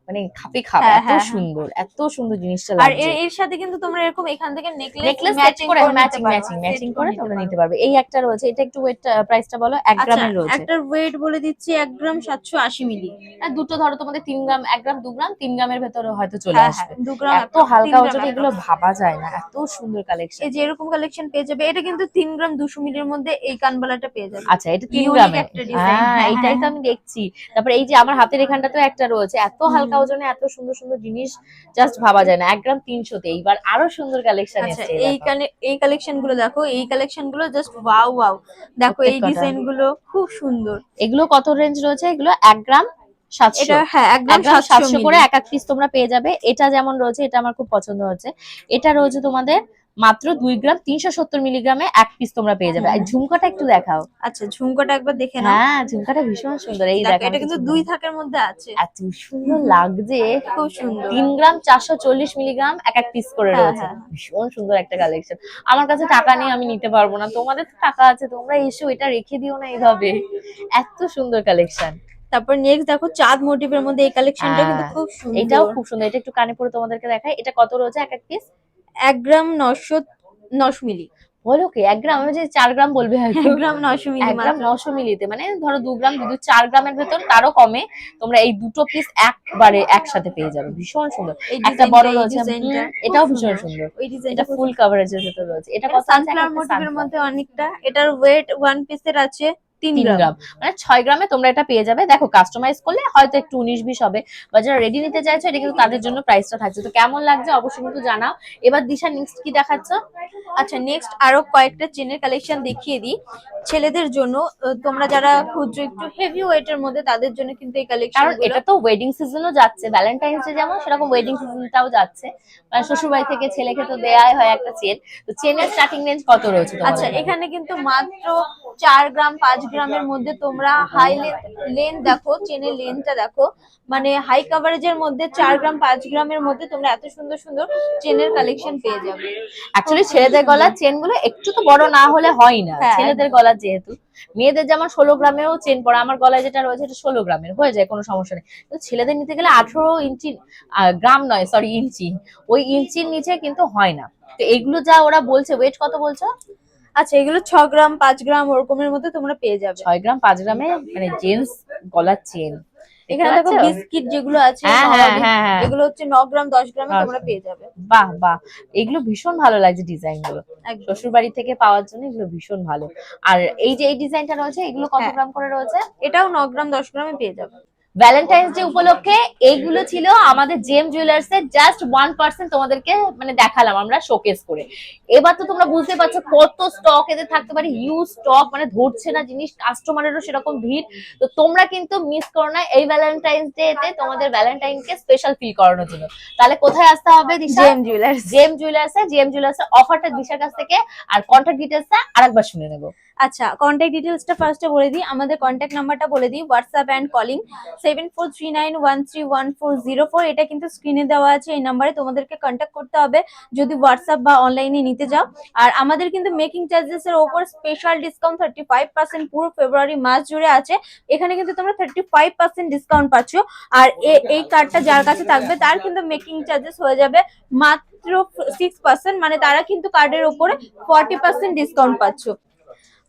মানে খাপে খাপ, হ্যাঁ, এত হ্যাঁ, হ্যাঁ। সুন্দর, এত সুন্দর জিনিসটা আর লাগছে। এর সাথে কিন্তু তোমরা এরকম এখান থেকে নেকলেস নেকলেস সেট ম্যাচিং করে, করে নিতে ম্যাচিং পারো, ম্যাচিং ম্যাচিং সেট করে নিতে তোমরা পারো। নিতে পারবে। এই একটা রয়েছে, এটা একটু ওয়েট প্রাইসটা বলো। 1 আচ্ছা গ্রামের রয়েছে। একটার ওয়েট বলে দিচ্ছি 1 গ্রাম 780 মিলি। আর দুটো ধরো তোমাদের 3 গ্রাম, 1 গ্রাম 2 গ্রাম 3 গ্রামের ভেতরে হয়তো চলে হ্যাঁ, হ্যাঁ আসবে। 2 গ্রাম এত হালকা 3 গ্রাম ওজনে এগুলো ভাবা যায় না, এত সুন্দর কালেকশন। এই যে এরকম কালেকশন পেয়ে যাবে, এটা কিন্তু 3 গ্রাম 200 মিলির মধ্যে এই কানবালাটা পেয়ে যাবে। আচ্ছা এটা 3 ইউনিক গ্রামের, একটা ডিজাইন। হ্যাঁ হ্যাঁ, এটাই হ্যাঁ, তো আমি দেখছি। তারপরে এই যে আমার হাতের এখানটাতেও একটা রয়েছে, এত হালকা ওজনে এত সুন্দর সুন্দর জিনিস জাস্ট ভাবা যায় না। 1 গ্রাম 300 তে এইবার আরো সুন্দর কালেকশন আচ্ছা এসেছে। এই কালেকশন গুলো দেখো, এই কালেকশন গুলো জাস্ট ওয়াও ওয়াও। দেখো প্রত্যেক এই কটা ডিজাইন গুলো খুব সুন্দর। এগুলো কত রেঞ্জ রয়েছে? এগুলো 1 গ্রাম 700, এটা হ্যাঁ 1 1 গ্রাম গ্রাম 700 700 করে মিলি। এক এক পিস তোমরা পেয়ে যাবে। এটা যেমন রয়েছে, এটা আমার খুব পছন্দ হচ্ছে। এটা রয়েছে তোমাদের মাত্র 2 গ্রাম 370 মিলিগ্রামে এক পিস তোমরা পেয়ে যাবে। আর ঝুমকাটা একটু দেখাও। আচ্ছা ঝুমকাটা একবার দেখে নাও। হ্যাঁ ঝুমকাটা ভীষণ সুন্দর, এই দেখো দেখো এটা কিন্তু 2 থাকের মধ্যে আছে। এত সুন্দর লাগছে। খুব সুন্দর। 3 গ্রাম 440 মিলিগ্রাম এক এক পিস করে হ্যাঁ, রয়েছে, হ্যাঁ। ভীষণ সুন্দর একটা কালেকশন। আমার কাছে টাকা নেই, আমি নিতে পারবো না, তোমাদের তো টাকা আছে, তোমরা এসো এটা রেখে দিও না এইভাবে, এত সুন্দর কালেকশন। তারপর নেক্সট দেখো চাঁদ মোটিভের মধ্যে এই কালেকশনটা কিন্তু খুব এটাও সুন্দর। খুব সুন্দর, এটা একটু কানে পরে তোমাদেরকে দেখাই। এটা কত রয়েছে এক এক পিস? 1 গ্রাম 900 মিলি। বলো কি 1 গ্রাম, আমি যে 4 গ্রাম বলবে হয়তো। 1 গ্রাম 900 মিলি 1 গ্রাম মাত্র। 900 মিলিতে, মানে ধরো 2 গ্রাম 4 গ্রামের ভেতর তারও কমে তোমরা এই দুটো পিস একবারে একসাথে পেয়ে যাবে। ভীষণ সুন্দর, এই একটা ডিজাইনটা বড় এই রয়েছে, ডিজাইনটা এটাও ভীষণ সুন্দর। ওই ডিজাইনটা এটা ফুল কভারেজের ভেতর রয়েছে। এটা কত আছে? সানফ্লাওয়ার মোটিভের মধ্যে অনেকটা। এটার ওয়েট 1 পিসের আছে 3 3 গ্রাম। গ্রাম, মানে 6 গ্রামে তোমরা এটা পেয়ে যাবে। দেখো কাস্টমাইজ করলে হয়তো একটু 19-20 হবে, বা যারা রেডি নিতে চাইছো এটা কিন্তু তাদের জন্য প্রাইসটা থাকছে। তো কেমন লাগছে অবশ্যই কিন্তু জানাও। এবার দিশা নেক্সট কি দেখাচ্ছ? আচ্ছা নেক্সট আরো কয়েকটা চেনের কালেকশন দেখিয়ে দিই ছেলেদের জন্য। তোমরা যারা খুঁজছো একটু হেভি ওয়েটের মধ্যে তাদের জন্য কিন্তু এই কালেকশন কারণ গুলো। এটা তো ওয়েডিং সিজনও যাচ্ছে, ভ্যালেন্টাইন্স ডে যেমন সেরকম ওয়েডিং সিজনটাও যাচ্ছে, মানে শ্বশুর বাড়ি থেকে ছেলেকে তো দেয়াই হয় একটা চেন। তো চেনের স্টার্টিং রেঞ্জ কত রয়েছে তোমাদের আচ্ছা এখানে? এখানে কিন্তু মাত্র 4 গ্রাম 5 গ্রামের মধ্যে তোমরা হাই লেন্থ দেখো, চেনের লেন্থটা দেখো, মানে হাই কভারেজের মধ্যে 4 গ্রাম 5 গ্রামের মধ্যে তোমরা এত সুন্দর সুন্দর চেনের কালেকশন পেয়ে যাবে। অ্যাকচুয়ালি ছেলেদের গলার চেন গুলো একটু তো বড় না হলে হয় না, হ্যাঁ, ছেলেদের গলার যেহেতু। মেয়েদের যেমন 16 গ্রামেও চেন পড়ে, আমার গলায় যেটা রয়েছে এটা 16 গ্রামের হয়ে যায়, কোনো সমস্যা নেই। কিন্তু ছেলেদের নিতে গেলে 18 ইঞ্চি, গ্রাম নয় সরি ইঞ্চি, ওই ইঞ্চির নিচে কিন্তু হয় না। তো এগুলো যা ওরা বলছে, ওয়েট কত বলছো? আচ্ছা এগুলো 6 গ্রাম 5 গ্রাম ওরকমের মধ্যে তোমরা পেয়ে যাবে। 6 গ্রাম 5 গ্রামে মানে জেন্টস গলার চেন। এখানে দেখো বিস্কিট যেগুলো আছে হ্যাঁ হ্যাঁ হ্যাঁ হ্যাঁ, এগুলো হচ্ছে 9 গ্রাম 10 গ্রামে তোমরা পেয়ে যাবে। বাহ বাহ, এগুলো ভীষণ ভালো লাগছে ডিজাইন গুলো, একদম। শ্বশুর বাড়ি থেকে পাওয়ার জন্য এগুলো ভীষণ ভালো। আর এই যে এই ডিজাইনটা রয়েছে এগুলো কত হ্যাঁ। গ্রাম করে রয়েছে? এটাও 9 গ্রাম 10 গ্রামে পেয়ে যাবে। ভ্যালেন্টাইন্স ডে উপলক্ষে এইগুলো ছিল আমাদের জেম জুয়েলার্স এর জাস্ট 1% তোমাদেরকে মানে দেখালাম আমরা শোকেস করে। এবার তো তোমরা বুঝতে পারছো কত স্টক এদের থাকতে পারে, হিউজ স্টক, মানে ধরছে না জিনিস, কাস্টমারেরও সেরকম ভিড়। তো তোমরা কিন্তু মিস করো না এই ভ্যালেন্টাইন্স ডে তে তোমাদের ভ্যালেন্টাইনকে স্পেশাল ফিল করানোর জন্য। তাহলে কোথায় আসতে হবে দিশা? জেম জুয়েলার্স। জেম জুয়েলার্স এর অফারটা দিশার কাছ থেকে আর কন্টাক্ট ডিটেইলসটা আরেকবার শুনে নেবো। আচ্ছা, কন্ট্যাক্ট ডিটেলসটা ফার্স্টে বলে দিই, আমাদের কন্ট্যাক্ট নাম্বারটা বলে দিই, হোয়াটসঅ্যাপ এন্ড কলিং 7439131404। এটা কিন্তু স্ক্রিনে দেওয়া আছে, এই নাম্বারে তোমাদেরকে কন্ট্যাক্ট করতে হবে যদি হোয়াটসঅ্যাপ বা অনলাইনে নিতে যাও। আর আমাদের কিন্তু মেকিং চার্জেস এর উপর স্পেশাল ডিসকাউন্ট 35% পুরো ফেব্রুয়ারি মাস জুড়ে আছে। এখানে কিন্তু তোমরা 35% ডিসকাউন্ট পাচ্ছ। আর এই কার্ডটা যার কাছে থাকবে তার কিন্তু মেকিং চার্জেস হয়ে যাবে মাত্র 6%, মানে তারা কিন্তু কার্ডের উপরে 40% ডিসকাউন্ট পাচ্ছ।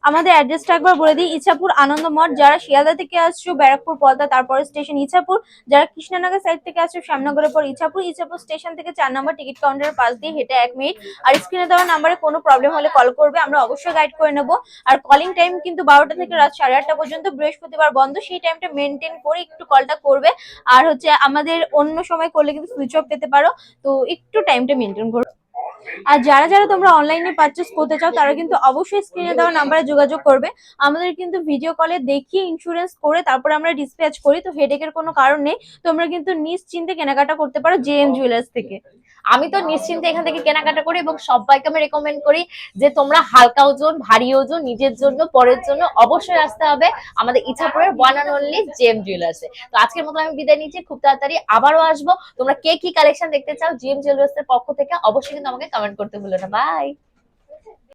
আমাদের অ্যাড্রেসটা একবার বলে দিই, ইছাপুর আনন্দমঠ। যারা শিয়ালদা থেকে আসছো ব্যারাকপুর পলতা, তারপরে স্টেশন ইছাপুর। যারা কৃষ্ণনগর সাইড থেকে আসছো শ্যামনগরের পর ইছাপুর স্টেশন থেকে 4 নম্বর টিকিট কাউন্টারের পাশ দিয়ে হেঁটে 1 মিনিট। আর স্ক্রিনে দেওয়া নাম্বারে কোনো প্রবলেম হলে কল করবে, আমরা অবশ্যই গাইড করে নেবো। আর কলিং টাইম কিন্তু 12টা থেকে রাত 8:30 পর্যন্ত, বৃহস্পতিবার বন্ধ, সেই টাইমটা মেনটেন করে একটু কলটা করবে। আর হচ্ছে আমাদের অন্য সময় করলে কিন্তু সুইচ অফ পেতে পারো, তো একটু টাইমটা মেনটেন করো। আর যারা যারা তোমরা অনলাইনে পারচেস করতে চাও তারা কিন্তু অবশ্যই স্ক্রিনে দেওয়া নাম্বারে যোগাযোগ করবে। আমাদের কিন্তু ভিডিও কলে দেখিয়ে ইন্স্যুরেন্স করে তারপরে আমরা ডিসপ্যাচ করি, তো হেডেকের কোনো কারণ নেই। তোমরা কিন্তু নিশ্চিন্তে কেনাকাটা করতে পারো জেএম জুয়েলার্স থেকে। আমি তো নিশ্চিন্তে এখান থেকে কেনাকাটা করি এবং সবাইকে আমি রেকমেন্ড করি যে তোমরা হালকা ওজন, ভারী ওজন, নিজের জন্য, পরের জন্য অবশ্যই আসতে হবে আমাদের ইছাপুরের ওয়ান অ্যান্ড অনলি জেএম জুয়েলার্সে। তো আজকের মতো আমি বিদায় নিচ্ছি, খুব তাড়াতাড়ি আবারও আসবো। তোমরা কে কি কালেকশন দেখতে চাও জেএম জুয়েলার্স এর পক্ষ থেকে অবশ্যই কিন্তু আমাকে কমেন্ট করতে ভুলো না। বাই।